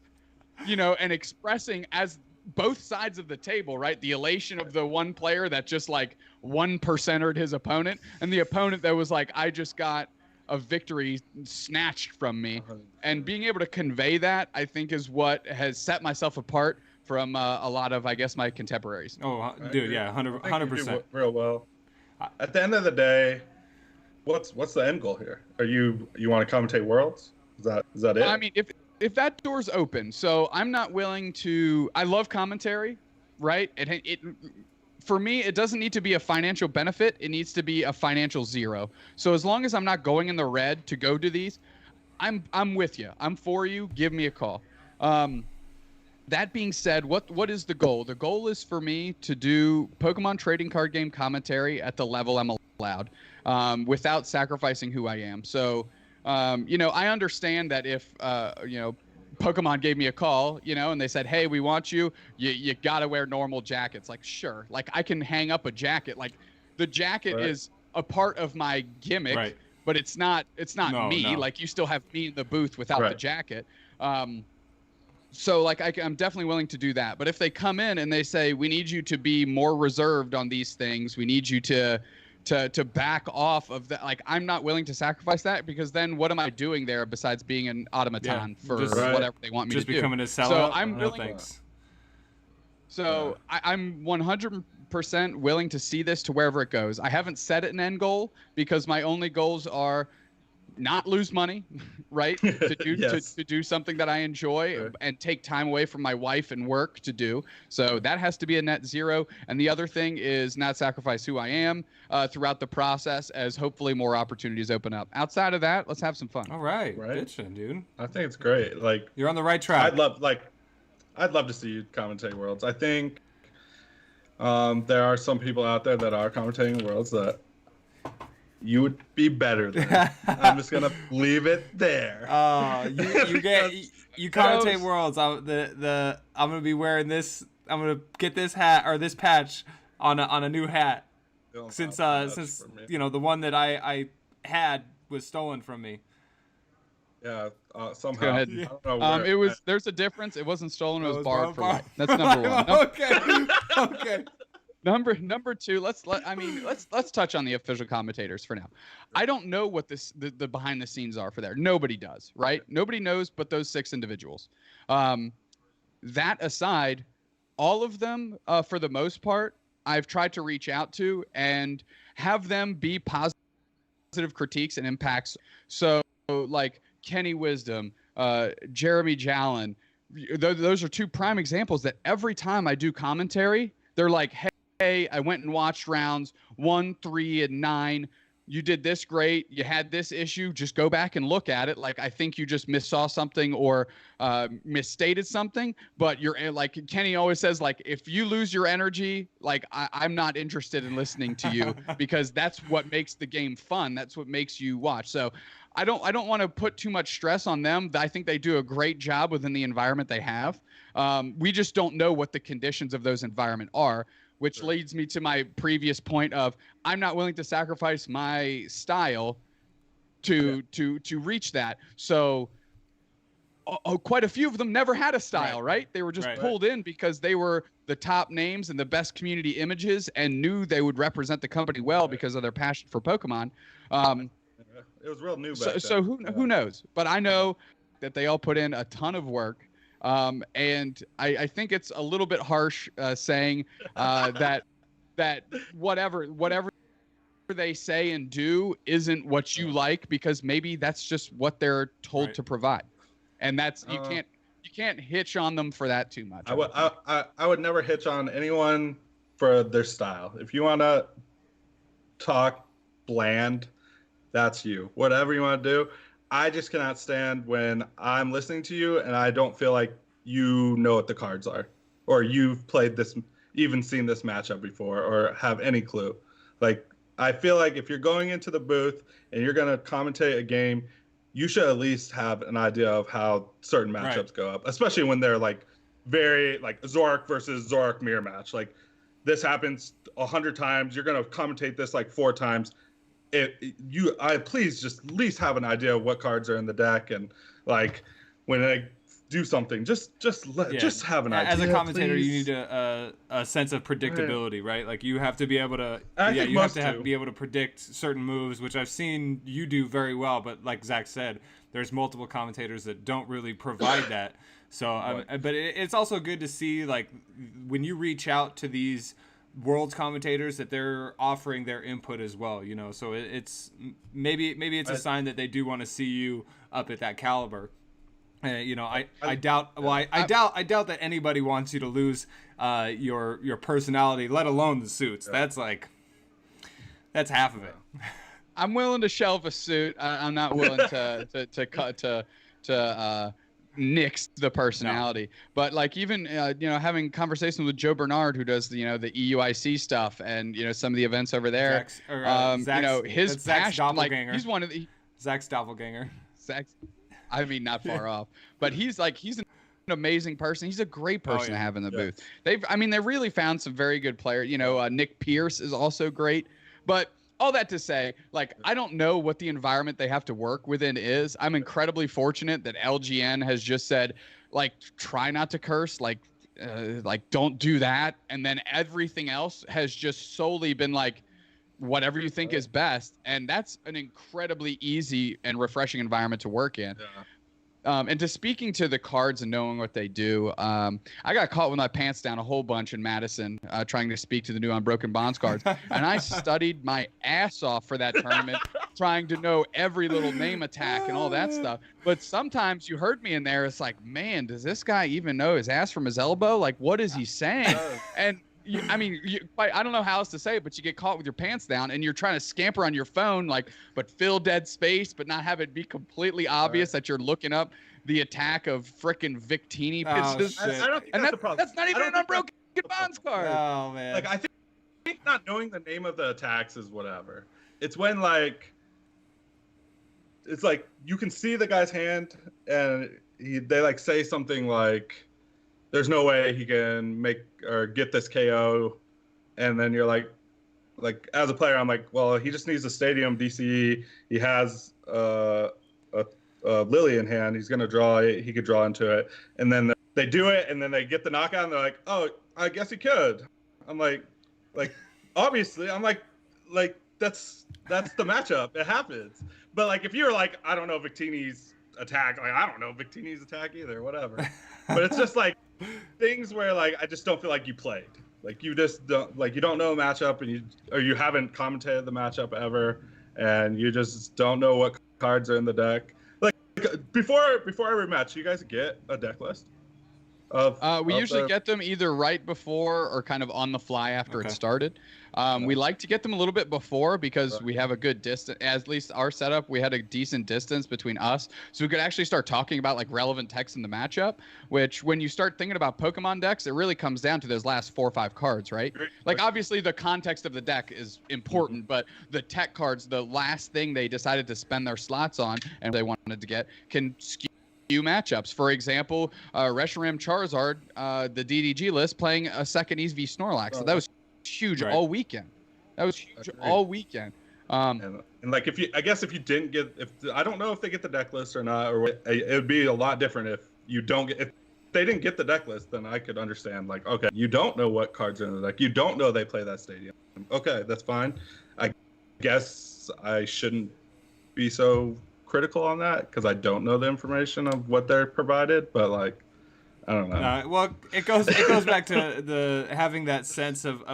and expressing as both sides of the table, right? The elation of the one player that just like 1%ed his opponent, and the opponent that was like, I just got a victory snatched from me, and being able to convey that, I think, is what has set myself apart from a lot of, I guess, my contemporaries. Oh, dude, yeah, 100%. Real well. At the end of the day, what's the end goal here? You want to commentate Worlds? Is that it? I mean, if that door's open, so I'm not willing to. I love commentary, right? It for me, it doesn't need to be a financial benefit. It needs to be a financial zero. So as long as I'm not going in the red to go to these, I'm with you. I'm for you. Give me a call. That being said, what is the goal? The goal is for me to do Pokemon trading card game commentary at the level I'm allowed, without sacrificing who I am. So, I understand that if, Pokemon gave me a call, and they said, hey, we want you got to wear normal jackets. Like, sure. Like, I can hang up a jacket. Like, the jacket is a part of my gimmick, but it's not me. No. Like, you still have me in the booth without the jacket. So, like, I'm definitely willing to do that. But if they come in and they say, we need you to be more reserved on these things, we need you to back off of that. Like, I'm not willing to sacrifice that, because then what am I doing there besides being an automaton for whatever they want me to do? Just becoming a sellout? So I'm no, thanks. So I'm 100% willing to see this to wherever it goes. I haven't set an end goal, because my only goals are, not lose money, right? To do Yes. to do something that I enjoy and take time away from my wife and work to do. So that has to be a net zero. And the other thing is not sacrifice who I am throughout the process, as hopefully more opportunities open up. Outside of that, let's have some fun. All right. Bitchin', dude. I think it's great. Like, you're on the right track. I'd love to see you commentate Worlds. I think there are some people out there that are commentating Worlds that you would be better than. I'm just gonna leave it there. You commentate Worlds. I'm gonna be wearing this. I'm gonna get this hat or this patch on a new hat since the one that I had was stolen from me. Yeah, somehow. Go ahead. I don't know where there's a difference. It wasn't stolen. It was borrowed for life. That's number one. Okay. Number two, let's touch on the official commentators for now. I don't know what the behind the scenes are for there. Nobody does, right? Nobody knows but those 6 individuals. That aside, all of them, for the most part, I've tried to reach out to and have them be positive critiques and impacts. So like Kenny Wisdom, Jeremy Jallin, those are 2 prime examples that every time I do commentary, they're like, hey, I went and watched rounds 1, 3, and 9. You did this great. You had this issue. Just go back and look at it. Like, I think you just missaw something or misstated something. But you're like Kenny always says, like, if you lose your energy, like I'm not interested in listening to you because that's what makes the game fun. That's what makes you watch. So I don't want to put too much stress on them. I think they do a great job within the environment they have. We just don't know what the conditions of those environment are. Which leads me to my previous point of I'm not willing to sacrifice my style to reach that. So quite a few of them never had a style, right? They were just pulled in because they were the top names and the best community images and knew they would represent the company well because of their passion for Pokemon. It was real new back then. So who knows? But I know that they all put in a ton of work. And I think it's a little bit harsh saying that whatever they say and do isn't what you like, because maybe that's just what they're told to provide, and that's you can't hitch on them for that too much. I would never hitch on anyone for their style. If you want to talk bland, that's you. Whatever you want to do. I just cannot stand when I'm listening to you and I don't feel like you know what the cards are, or you've played this, even seen this matchup before, or have any clue. Like, I feel like if you're going into the booth and you're going to commentate a game, you should at least have an idea of how certain matchups go up, especially when they're like very like Zorak versus Zorak mirror match. Like, this happens 100 times. You're going to commentate this like 4 times. Please just at least have an idea of what cards are in the deck, and like when I do something, just have an idea. As a commentator, please. You need a sense of predictability, right? Like, you have to be able to be able to predict certain moves, which I've seen you do very well. But like Zach said, there's multiple commentators that don't really provide that. So, but it's also good to see, like, when you reach out to these Worlds commentators, that they're offering their input as well, you know. So it's maybe it's a sign that they do want to see you up at that caliber. You know, I doubt that anybody wants you to lose your personality, let alone the suits. That's half of it. I'm willing to shelve a suit. I'm not willing to nix the personality. No. But like, even having conversations with Joe Bernard, who does the EUIC stuff and some of the events over there, his passion, like, he's one of the Zach's doppelganger. I mean, not far off, but he's an amazing person. He's a great person to have in the booth. They really found some very good players. Nick Pierce is also great, but all that to say, like, I don't know what the environment they have to work within is. I'm incredibly fortunate that LGN has just said, like, try not to curse, like don't do that. And then everything else has just solely been like, whatever you think is best. And that's an incredibly easy and refreshing environment to work in. Yeah. And to speaking to the cards and knowing what they do, I got caught with my pants down a whole bunch in Madison trying to speak to the new Unbroken Bonds cards. And I studied my ass off for that tournament trying to know every little name attack and all that stuff. But sometimes you heard me in there. It's like, man, does this guy even know his ass from his elbow? Like, what is he saying? And I don't know how else to say it, but you get caught with your pants down and you're trying to scamper on your phone, like, but fill dead space, but not have it be completely obvious that you're looking up the attack of frickin' Victini pitches. Oh, shit. I don't think that's the problem. That's not even an Unbroken Bonds card. Oh, man. Like, I think not knowing the name of the attacks is whatever. It's when, like, it's like you can see the guy's hand and they like say something like, there's no way he can make or get this KO. And then you're like as a player, I'm like, well, he just needs a stadium DCE. He has a Lily in hand. He's going to draw it. He could draw into it. And then they do it, and then they get the knockout, and they're like, oh, I guess he could. I'm like, obviously, I'm like that's the matchup. It happens. But, like, if you're like, I don't know Victini's attack, like, I don't know Victini's attack either, whatever. But it's just, like, things where, like, I just don't feel like you played. Like, you just don't, like, you don't know a matchup, and you haven't commentated the matchup ever, and you just don't know what cards are in the deck. Like, before every match, you guys get a deck list? We usually get them either right before or kind of on the fly after it started. We like to get them a little bit before because we have a good distance. At least our setup, we had a decent distance between us, so we could actually start talking about like relevant text in the matchup. Which, when you start thinking about Pokemon decks, it really comes down to those last 4 or 5 cards, right? Like, obviously the context of the deck is important, but the tech cards, the last thing they decided to spend their slots on and they wanted to get, can skew matchups. For example, Reshiram Charizard, the DDG list, playing a second EV Snorlax. So that was huge all weekend. And like, if you didn't get, I don't know if they get the deck list or not, or it would be a lot different if they didn't get the deck list. Then I could understand, like, okay, you don't know what cards are in the deck. You don't know they play that stadium. Okay, that's fine. I guess I shouldn't be so critical on that because I don't know the information of what they're provided, but like, I don't know. Well, it goes back to the having that sense of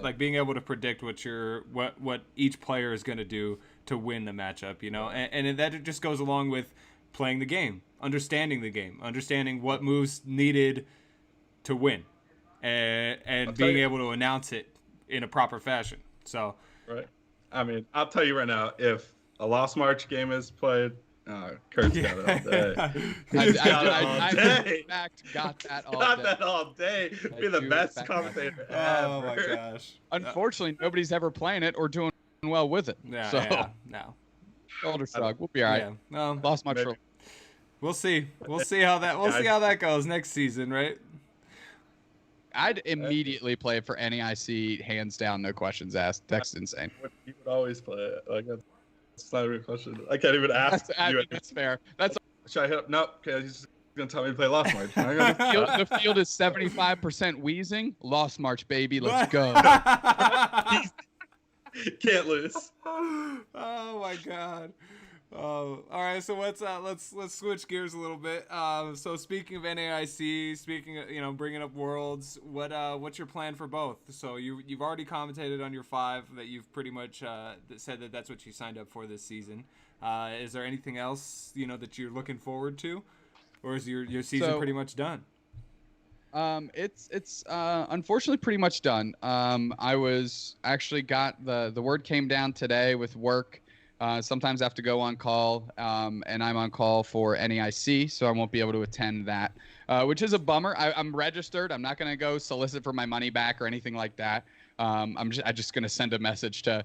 like being able to predict what each player is going to do to win the matchup, you know, and that just goes along with playing the game, understanding what moves needed to win, and being able to announce it in a proper fashion. So, right. I mean, I'll tell you right now, if a Lost March game is played, Kurt's got it all day. I in fact got that all day. Got that all day. Be the best commentator ever. Oh my gosh. Unfortunately, nobody's ever playing it or doing well with it. Yeah, no. Shoulder shrug. We'll be all right. Yeah. No, Lost my troll. We'll see. We'll see how that goes next season, right? I'd immediately play it for NEIC, hands down, no questions asked. That's insane. You would always play it. Like, that's not even a question. I can't even ask you. That's fair. That's. Should I hit up? No, okay, he's just gonna tell me to play Lost March. The field is 75% wheezing. Lost March, baby. Let's go. Can't lose. Oh my god. Oh, all right. So let's switch gears a little bit. So speaking of NAIC, speaking of, bringing up Worlds, what's your plan for both? So you've already commentated on your 5 that you've pretty much said that's what you signed up for this season. Is there anything else that you're looking forward to, or is your season pretty much done? It's unfortunately pretty much done. I was actually got the word came down today with work. Sometimes I have to go on call, and I'm on call for NEIC, so I won't be able to attend that, which is a bummer. I'm registered. I'm not going to go solicit for my money back or anything like that. I'm just going to send a message to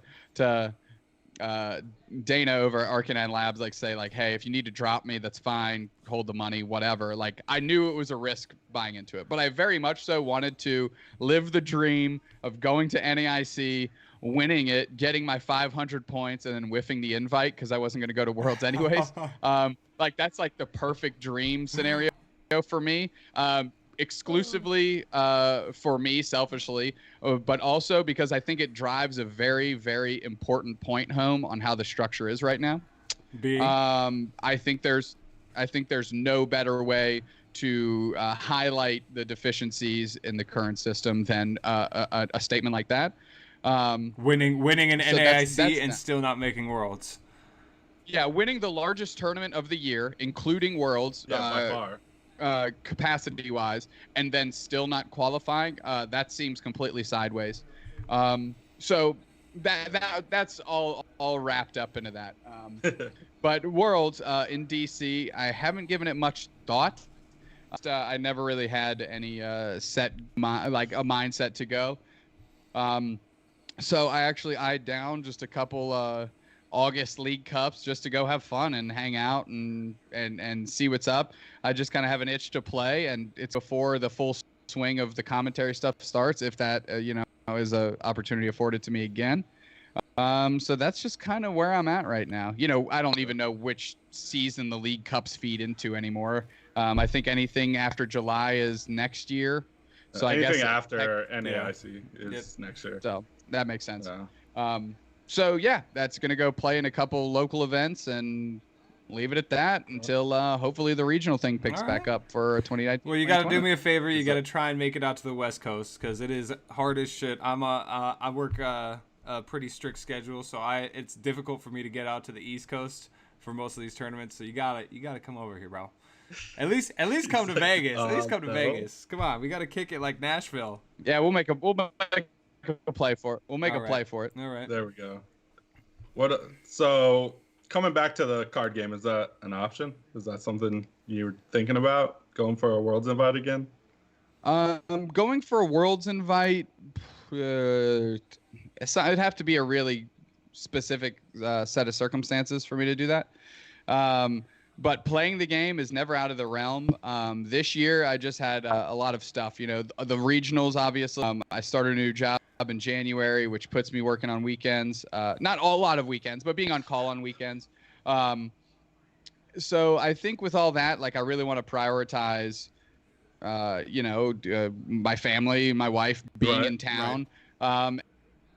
Dana over at Arcanine Labs, say, hey, if you need to drop me, that's fine. Hold the money, whatever. I knew it was a risk buying into it, but I very much so wanted to live the dream of going to NEIC, winning it, getting my 500 points, and then whiffing the invite because I wasn't going to go to Worlds anyways. That's the perfect dream scenario for me. Exclusively for me, selfishly, but also because I think it drives a very, very important point home on how the structure is right now. I think there's no better way to highlight the deficiencies in the current system than a statement like that. Winning an NAIC and still not making Worlds. Yeah, winning the largest tournament of the year, including Worlds. Yeah, by far. Capacity-wise, and then still not qualifying, that seems completely sideways. So that's all wrapped up into that. But Worlds in DC, I haven't given it much thought. I never really had any set like a mindset to go. So I actually eyed down just a couple August League Cups just to go have fun and hang out and see what's up. I just kind of have an itch to play, and it's before the full swing of the commentary stuff starts, if that is a opportunity afforded to me again. So that's just kind of where I'm at right now. I don't even know which season the League Cups feed into anymore. I think anything after July is next year. So anything I guess after NAIC is next year. So that makes sense. Yeah. So yeah, that's gonna go play in a couple local events and leave it at that until hopefully the regional thing picks back up for 2019. Well, you got to do me a favor. You got to try and make it out to the West Coast because it is hard as shit. I work a pretty strict schedule, so it's difficult for me to get out to the East Coast for most of these tournaments. So you gotta come over here, bro. At least come to Vegas. At least come to Vegas. Come on, we got to kick it like Nashville. Yeah, we'll make a play for it. We'll make a play for it. All right. There we go. So coming back to the card game, is that an option? Is that something you're thinking about, going for a Worlds invite again? Going for a Worlds invite, it'd have to be a really specific set of circumstances for me to do that. But playing the game is never out of the realm. This year, I just had a lot of stuff. The regionals, obviously. I started a new job in January, which puts me working on weekends. Not a lot of weekends, but being on call on weekends. So I think with all that, like, I really want to prioritize, my family, my wife being in town. Right.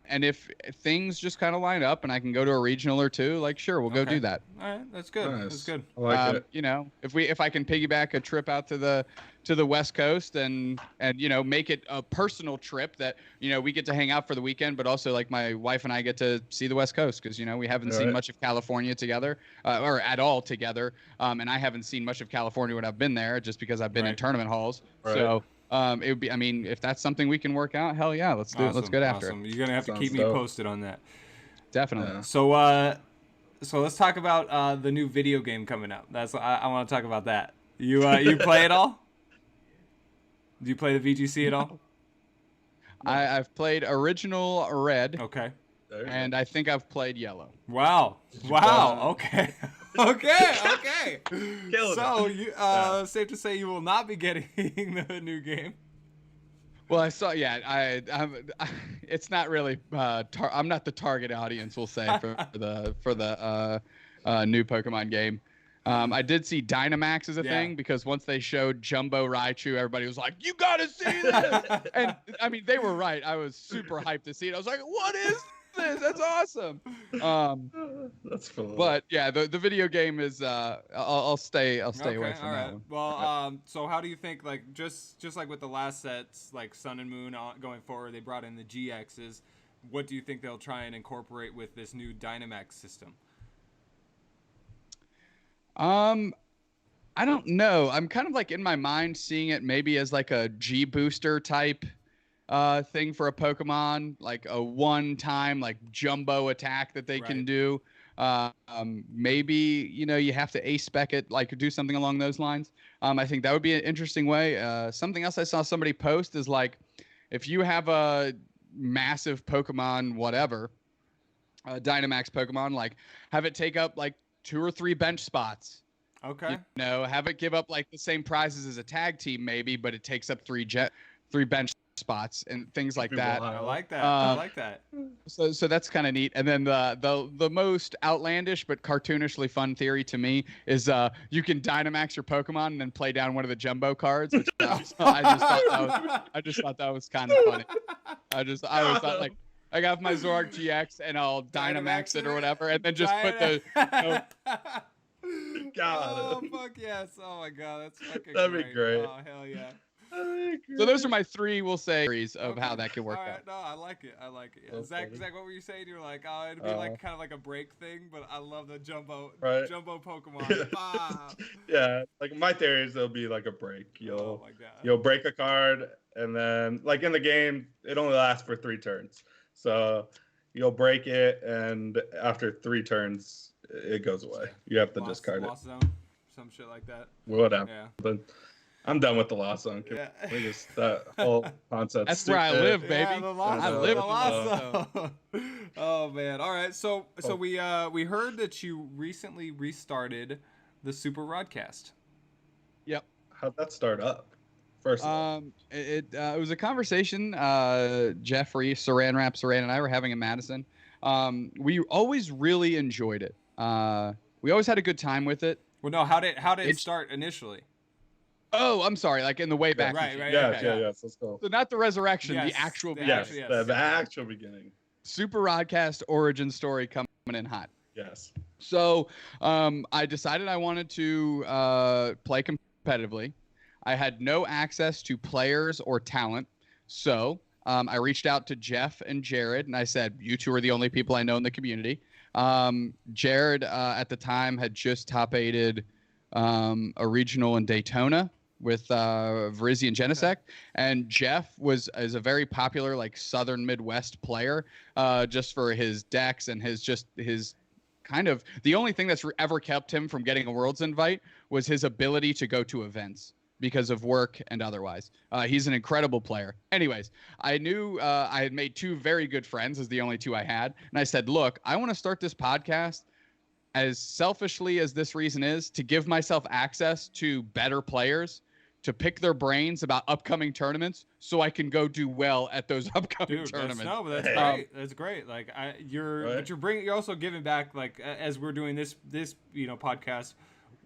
And if things just kind of line up and I can go to a regional or two, like, sure, we'll go do that. All right, that's good. Nice. That's good. I like it. If I can piggyback a trip out to the West Coast and make it a personal trip that we get to hang out for the weekend, but also like my wife and I get to see the West Coast because we haven't seen much of California together or at all together, and I haven't seen much of California when I've been there just because I've been in tournament halls. Right. So. It would be. I mean, if that's something we can work out, hell yeah, let's do it. Let's get after it. You're gonna have to keep me posted on that. Definitely. Yeah. So let's talk about the new video game coming out. I want to talk about that. You play it all? Do you play the VGC at all? I've played original red. Okay. And I think I've played yellow. Wow. Okay. Okay. So safe to say you will not be getting the new game. Well, I saw. Yeah, it's not really. I'm not the target audience, we'll say, for the new Pokemon game. I did see Dynamax as a thing because once they showed Jumbo Raichu, everybody was like, "You gotta see this!" And I mean, they were right. I was super hyped to see it. I was like, "What is this? That's awesome!" That's cool. But yeah, the video game is. I'll stay away from that one. Well, so how do you think, like, just like with the last sets, like Sun and Moon going forward, they brought in the GXs. What do you think they'll try and incorporate with this new Dynamax system? I don't know. I'm kind of like in my mind seeing it maybe as like a G booster type thing for a Pokemon, like a one-time like jumbo attack that they can do. Maybe you have to ace spec it, like do something along those lines. I think that would be an interesting way. Something else I saw somebody post is like if you have a massive Pokemon, whatever, Dynamax Pokemon, like have it take up like 2 or 3 bench spots. Okay. Have it give up like the same prizes as a tag team maybe, but it takes up 3 bench spots and things like that. I like that. I like that. So that's kind of neat. And then the most outlandish but cartoonishly fun theory to me is you can Dynamax your Pokemon and then play down one of the jumbo cards. Which I just thought that was kind of funny. I always thought like I got my Zoroark GX and I'll Dynamax it or whatever, and then just put the. God. Oh fuck yes! Oh my god, that's fucking. That'd be great. Oh hell yeah. So those are my three, we'll say, of how that can work out. No, I like it. Yeah. Zach, what were you saying? You were like, oh, it'd be like kind of like a break thing, but I love the jumbo Pokemon. Yeah, like my theory is it'll be like a break. You'll break a card, and then like in the game, it only lasts for 3 turns. So you'll break it, and after 3 turns, it goes away. You have to discard it. Lost zone, some shit like that. Whatever. Yeah. But I'm done with the Lost Zone. That whole concept. That's where I live, baby. Yeah, I live in the Lost Zone. Oh man! All right, so we heard that you recently restarted the Super Rodcast. Yep. How'd that start up? First, it was a conversation Jeffrey, Saran, and I were having in Madison. We always really enjoyed it. We always had a good time with it. Well, no, how did it start initially? Oh, I'm sorry. Like in the way back. Right. Yes, let's go. So not the resurrection, the actual beginning. The actual beginning. Super Rodcast origin story coming in hot. Yes. So I decided I wanted to play competitively. I had no access to players or talent. So I reached out to Jeff and Jared, and I said, you two are the only people I know in the community. Jared at the time had just top-8'd a regional in Daytona with Virizion Genesect, and Jeff is a very popular like Southern Midwest player, just for his decks and his kind of the only thing that's ever kept him from getting a Worlds invite was his ability to go to events because of work and otherwise. He's an incredible player. Anyways, I knew I had made 2 very good friends as the only 2 I had, and I said, look, I want to start this podcast as selfishly as this reason is, to give myself access to better players, to pick their brains about upcoming tournaments so I can go do well at those upcoming tournaments. That's great. That's great. Like you're also giving back, like as we're doing this podcast,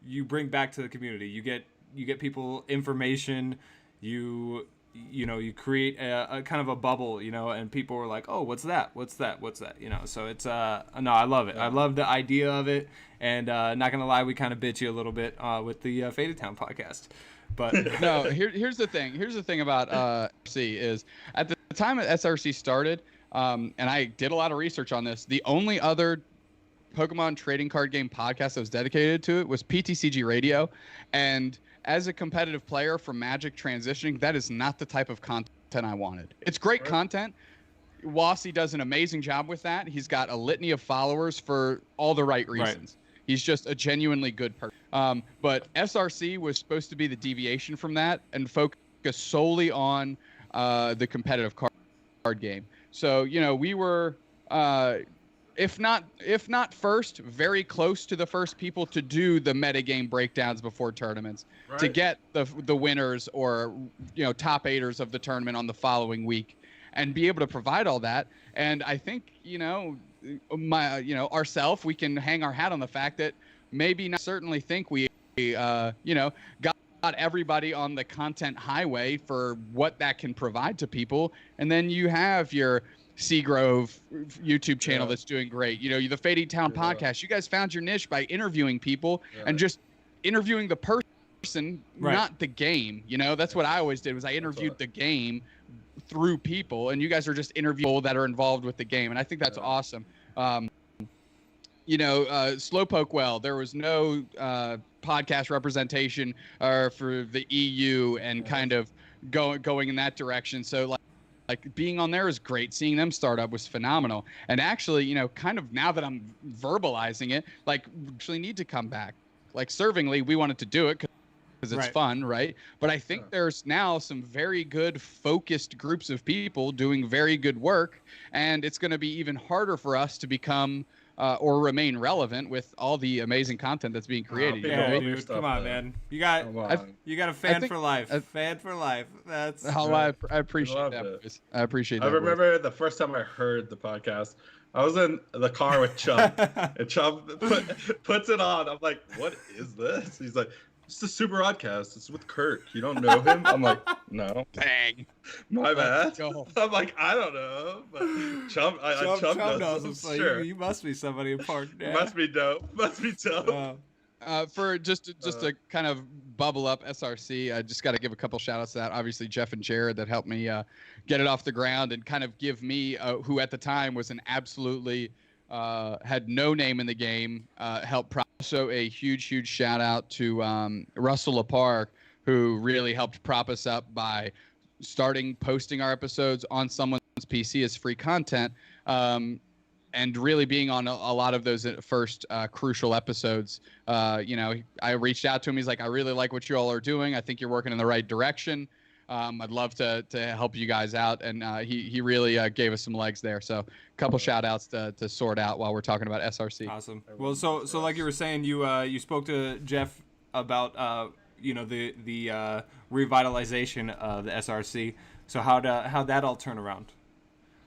you bring back to the community. You get people information, you create a kind of a bubble, and people are like, oh, what's that? So it's no, I love it. I love the idea of it, and not gonna lie, we kind of bitch you a little bit with the Faded Town podcast, but no, here's the thing about SRC is at the time that SRC started, and I did a lot of research on this, the only other Pokemon trading card game podcast that was dedicated to it was PTCG Radio, and as a competitive player from Magic transitioning, that is not the type of content I wanted. It's great content. Wassy does an amazing job with that. He's got a litany of followers for all the right reasons. Right. He's just a genuinely good person. But SRC was supposed to be the deviation from that and focus solely on the competitive card game. So, we were... If not first, very close to the first people to do the metagame breakdowns before tournaments, to get the winners or top 8ers of the tournament on the following week, and be able to provide all that. And I think ourselves, we can hang our hat on the fact that maybe not certainly think we got everybody on the content highway for what that can provide to people. And then you have your Seagrove YouTube channel that's doing great. The Faded Town podcast. You guys found your niche by interviewing people and just interviewing the person, not the game. That's what I always did, was I interviewed the game through people, and you guys are just interviewing people that are involved with the game, and I think that's awesome. Slowpoke Well, there was no podcast representation for the EU and kind of going in that direction. So like being on there is great. Seeing them start up was phenomenal. And actually, kind of now that I'm verbalizing it, like we actually need to come back. Like Servingly, we wanted to do it because it's fun, right? But I think there's now some very good focused groups of people doing very good work, and it's going to be even harder for us to become or remain relevant with all the amazing content that's being created. Dude, come on, man. You got a fan for life. Fan for life. That's how I appreciate that. I appreciate that. I remember the first time I heard the podcast, I was in the car with Chubb, and Chubb puts it on. I'm like, what is this? He's like, it's the Super Rodcast. It's with Kirk. You don't know him? I'm like, no. Dang. My bad. I'm like, I don't know. But Chubb knows him. So sure. You must be somebody important. Yeah. Must be dope. For just to kind of bubble up SRC, I just got to give a couple shout outs to that. Obviously, Jeff and Jared that helped me get it off the ground and kind of give me, who at the time was an absolutely had no name in the game, help. Also, a huge shout out to Russell LaPark, who really helped prop us up by starting posting our episodes on someone's PC as free content. And really being on a lot of those first crucial episodes. I reached out to him. He's like, I really like what you all are doing. I think you're working in the right direction. I'd love to help you guys out. And he really gave us some legs there. So a couple shout outs to sort out while we're talking about SRC. Awesome. Well, so like you were saying, you spoke to Jeff about the revitalization of the SRC. So how'd that all turn around?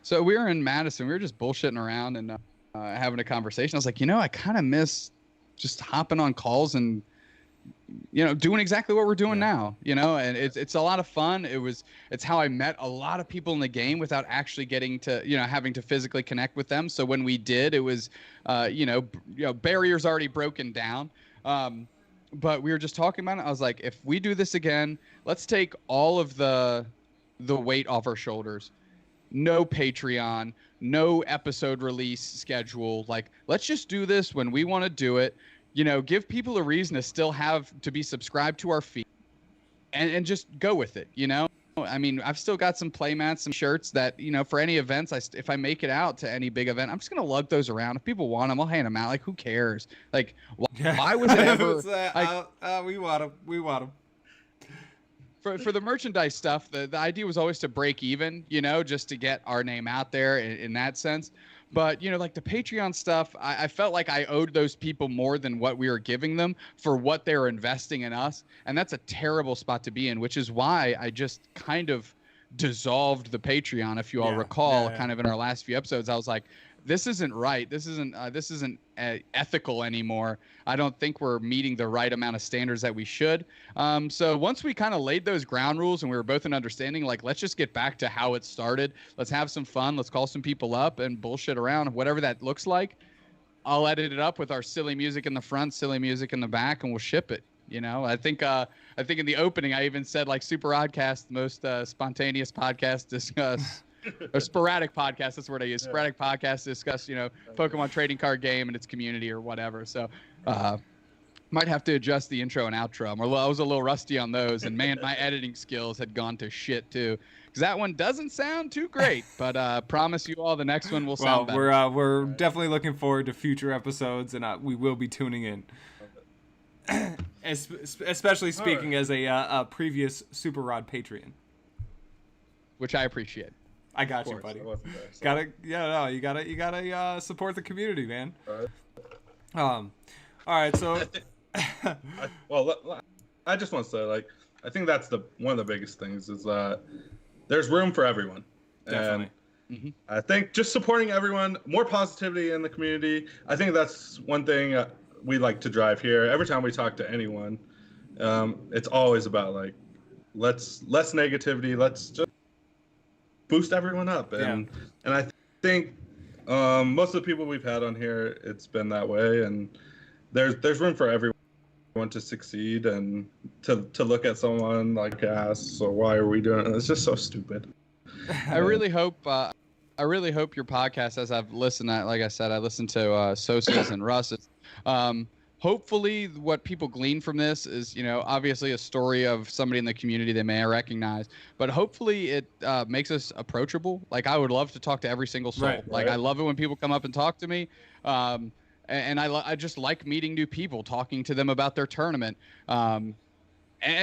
So we were in Madison. We were just bullshitting around and having a conversation. I was like, I kind of miss just hopping on calls and, doing exactly what we're doing now, and it's a lot of fun. It's how I met a lot of people in the game without actually getting to, having to physically connect with them. So when we did, it was, barriers already broken down. But we were just talking about it. I was like, if we do this again, let's take all of the weight off our shoulders. No Patreon, no episode release schedule. Like, let's just do this when we want to do it. Give people a reason to still have to be subscribed to our feed and just go with it. I mean, I've still got some playmats, some shirts that, for any events, if I make it out to any big event, I'm just going to lug those around. If people want them, I'll hand them out. Like, who cares? Like, why was it ever? We want them. We want them. For the merchandise stuff, the idea was always to break even, just to get our name out there in that sense. But, like the Patreon stuff, I felt like I owed those people more than what we were giving them for what they were investing in us. And that's a terrible spot to be in, which is why I just kind of dissolved the Patreon, if you all recall, kind of in our last few episodes. I was like, this isn't right. This isn't ethical anymore. I don't think we're meeting the right amount of standards that we should. So once we kind of laid those ground rules and we were both in understanding, like, let's just get back to how it started. Let's have some fun. Let's call some people up and bullshit around, whatever that looks like. I'll edit it up with our silly music in the front, silly music in the back, and we'll ship it. I think in the opening I even said, like, Super Oddcast, the most spontaneous podcast discuss. Or sporadic podcast, that's the word I use. Sporadic podcast discuss, Pokemon trading card game and its community or whatever. So might have to adjust the intro and outro. I was a little rusty on those, and man, my editing skills had gone to shit too. Because that one doesn't sound too great, but promise you all the next one will sound better. We're definitely looking forward to future episodes, and we will be tuning in. Especially speaking as a previous Super Rod Patreon. Which I appreciate. I got you, buddy. You gotta support the community, man. All right, so. I just want to say, like, I think that's one of the biggest things is that there's room for everyone. Definitely. And I think just supporting everyone, more positivity in the community. I think that's one thing we like to drive here. Every time we talk to anyone, it's always about, like, less negativity. Let's just boost everyone up, and I think most of the people we've had on here, it's been that way, and there's room for everyone to succeed, and to look at someone like us. So why are we doing it? It's just so stupid. I really hope your podcast, as I've listened to, like I said, I listened to Sosa's and Russ's. Hopefully what people glean from this is, obviously a story of somebody in the community they may recognize, but hopefully it makes us approachable. Like, I would love to talk to every single soul. Right. Like, I love it when people come up and talk to me. And I just like meeting new people, talking to them about their tournament, and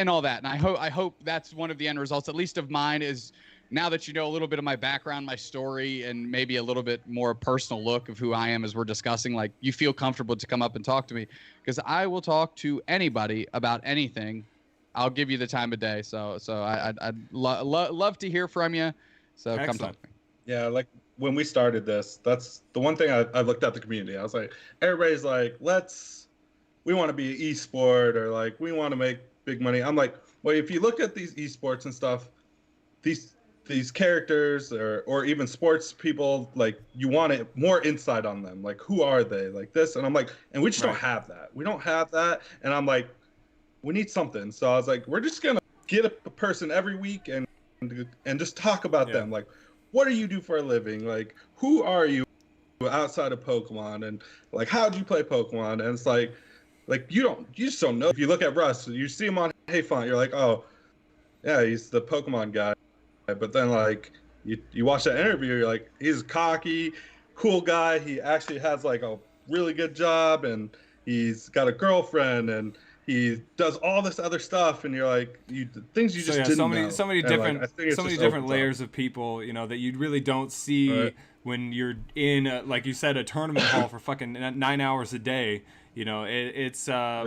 all that. And I hope that's one of the end results, at least of mine, is now that you know a little bit of my background, my story, and maybe a little bit more personal look of who I am as we're discussing, like, you feel comfortable to come up and talk to me, because I will talk to anybody about anything. I'll give you the time of day. So I'd love to hear from you. So Excellent. Come talk to me. Yeah, like when we started this, that's the one thing I looked at the community. I was like, everybody's like, we want to be an esport, or like, we want to make big money. I'm like, well, if you look at these esports and stuff, these these characters or even sports people, like you want more insight on them, like who are they, like this, and I'm like, and we just don't have that. We don't have that, and I'm like, we need something. So I was like, we're just gonna get a person every week and just talk about them, like, what do you do for a living, like who are you outside of Pokemon, and like how'd you play Pokemon, and it's like you just don't know. If you look at Russ, you see him on Hey Font, you're like, oh yeah, he's the Pokemon guy. But then, like, you watch that interview, you're like, he's a cocky, cool guy. He actually has, like, a really good job, and he's got a girlfriend, and he does all this other stuff, and you're like, things you just didn't know. So many different layers of people, you know, that you really don't see when you're in, like you said, a tournament hall for fucking 9 hours a day. You know,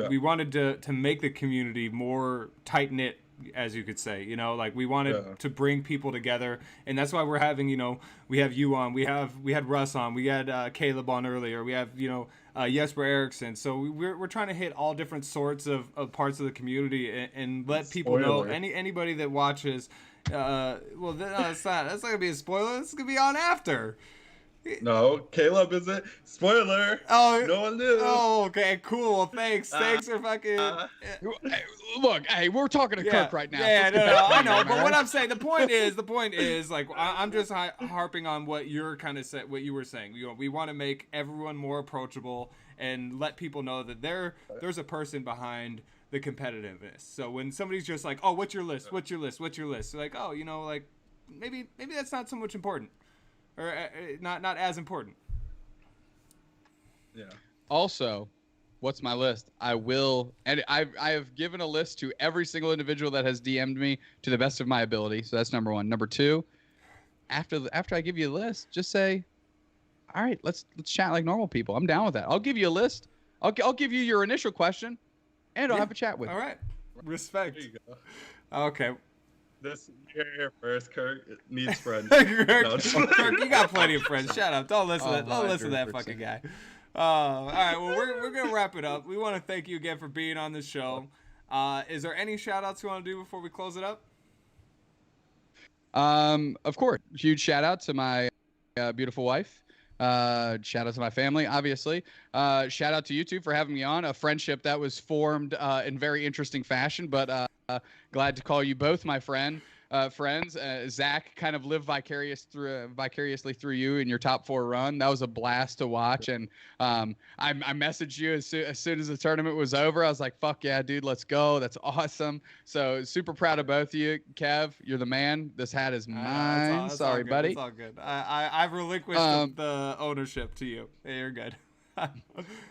we wanted to make the community more tight-knit, as you could say, you know, like we wanted to bring people together, and that's why we're having, you know, we have you on, we had Russ on, we had Caleb on earlier, we have, you know, Jesper Eriksson. So we're trying to hit all different sorts of parts of the community and let people know, anybody that watches, well, that's not gonna be a spoiler, it's gonna be on after. No, Caleb isn't. Spoiler. Oh, no one knew. Oh, okay, cool. Thanks for fucking. Look, hey, we're talking to Kirk right now. Yeah, no, I know. But what I'm saying, the point is, like, I'm just harping on what you're kind of what you were saying. You know, we want to make everyone more approachable and let people know that there's a person behind the competitiveness. So when somebody's just like, oh, what's your list? What's your list? What's your list? Like, oh, you know, like maybe that's not so much important. Or not as important. Yeah. Also, what's my list? I have given a list to every single individual that has DM'd me to the best of my ability. So that's number one. Number two, after I give you a list, just say, all right, let's chat like normal people. I'm down with that. I'll give you a list. I'll give you your initial question, and I'll have a chat with you. All right. Respect. There you go. Okay. This here first, Kirk needs friends. Kirk, you got plenty of friends. Shut up. Don't listen to that fucking guy. All right, well, we're going to wrap it up. We want to thank you again for being on the show. Is there any shout-outs you want to do before we close it up? Of course. Huge shout-out to my beautiful wife. Shout out to my family, obviously. Shout out to you two for having me on. A friendship that was formed in very interesting fashion, but glad to call you both my friends. Zach kind of lived vicariously through you in your top 4 run. That was a blast to watch, and I messaged you as soon as the tournament was over. I was like, "Fuck yeah, dude, let's go! That's awesome!" So super proud of both of you, Kev. You're the man. This hat is mine. Sorry, buddy. It's all good. I've relinquished the ownership to you. Hey, you're good.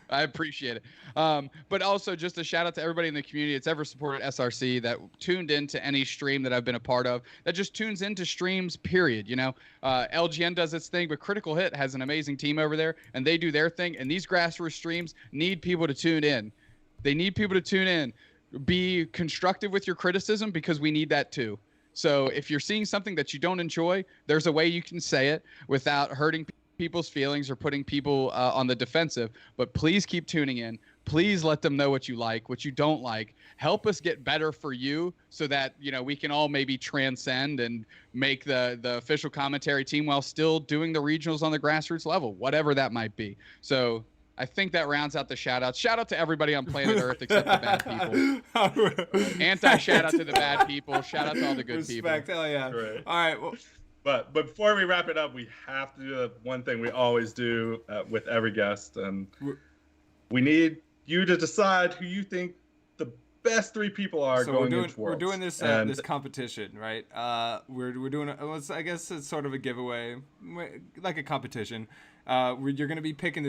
I appreciate it. But also just a shout out to everybody in the community that's ever supported SRC, that tuned into any stream that I've been a part of, that just tunes into streams, period. You know, LGN does its thing, but Critical Hit has an amazing team over there, and they do their thing. And these grassroots streams need people to tune in. They need people to tune in. Be constructive with your criticism, because we need that too. So if you're seeing something that you don't enjoy, there's a way you can say it without hurting people's feelings or putting people on the defensive. But please keep tuning in. Please let them know what you like, what you don't like. Help us get better for you, so that, you know, we can all maybe transcend and make the official commentary team while still doing the regionals on the grassroots level, whatever that might be. So I think that rounds out the shout-outs. Shout-out to everybody on planet Earth except the bad people. Anti-shout-out to the bad people. Shout-out to all the good people. Respect, hell yeah. Right. All right, well... But before we wrap it up, we have to do the one thing we always do with every guest, and we need you to decide who you think the best 3 people are going into Worlds. We're doing this this competition, right? We're doing I guess it's sort of a giveaway, like a competition. You're going to be picking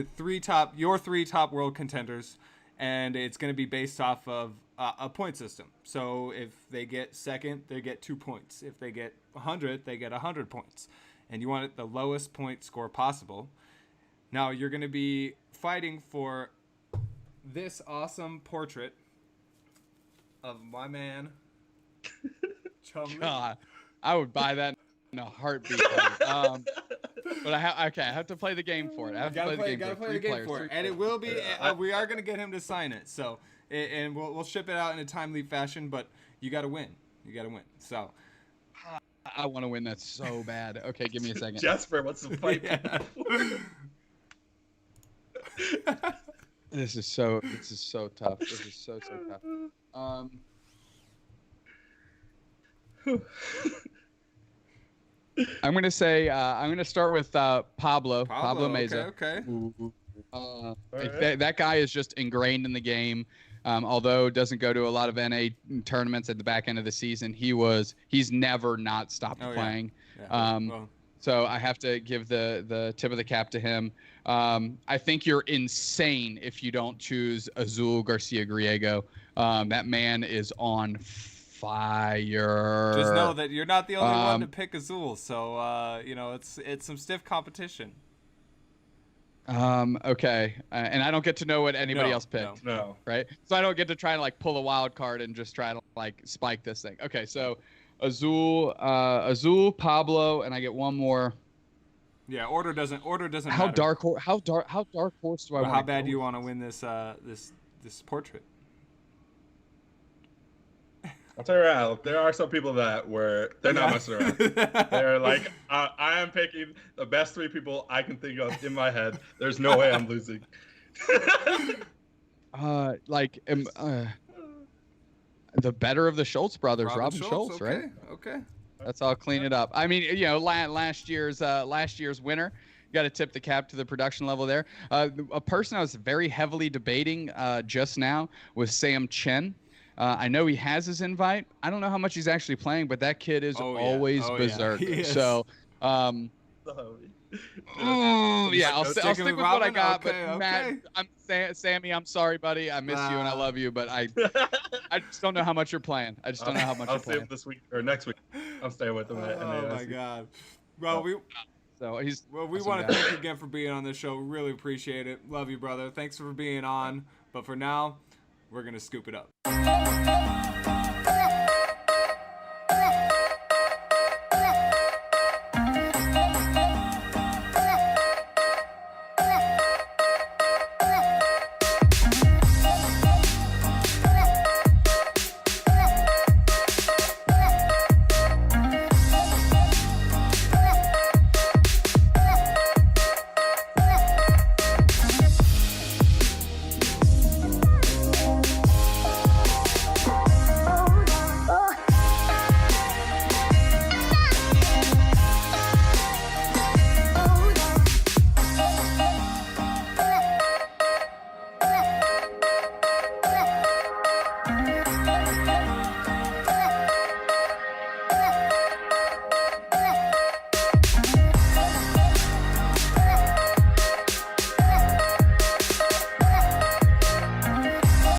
your 3 top world contenders, and it's going to be based off of a point system. So if they get second, they get 2 points. If they get 100, they get 100 points. And you want the lowest point score possible. Now you're going to be fighting for this awesome portrait of my man, Chumley. God, I would buy that in a heartbeat. But I have to play the game for it. I have to play the game for it. And it will be. We are going to get him to sign it. So, and we'll ship it out in a timely fashion. But you got to win. You got to win. So, I want to win that so bad. Okay, give me a second. Jesper wants to fight. Yeah. This is so tough. This is so tough. I'm gonna say I'm gonna start with Pablo Meza. Okay. That guy is just ingrained in the game. Although doesn't go to a lot of NA tournaments at the back end of the season, he's never not stopped playing. Yeah. So I have to give the tip of the cap to him. I think you're insane if you don't choose Azul Garcia Griego. That man is on fire. Just know that you're not the only one to pick Azul, so it's some stiff competition. Okay, and I don't get to know what anybody else picked. No. Right? So I don't get to try to like pull a wild card and just try to like spike this thing. Okay, so Azul, Pablo, and I get one more. Yeah, order doesn't How matter. dark horse do I want? How bad do you want to win this portrait? I'll tell you right now, there are some people they're not messing around. They're like, I am picking the best 3 people I can think of in my head. There's no way I'm losing. The better of the Schultz brothers, Robin Schultz, okay, right? Okay. That's all clean it up. I mean, last year's winner. You got to tip the cap to the production level there. A person I was very heavily debating just now was Sam Chen. I know he has his invite. I don't know how much he's actually playing, but that kid is always berserk. Yeah. So, I'll stick with what I got. Okay, but Matt, Sammy, I'm sorry, buddy. I miss you and I love you, but I just don't know how much you're playing. I just don't know how much you're playing. I'll see him this week or next week. I'm staying with him. Oh my god, bro. We want to thank you again for being on this show. Really appreciate it. Love you, brother. Thanks for being on. But for now, we're gonna scoop it up.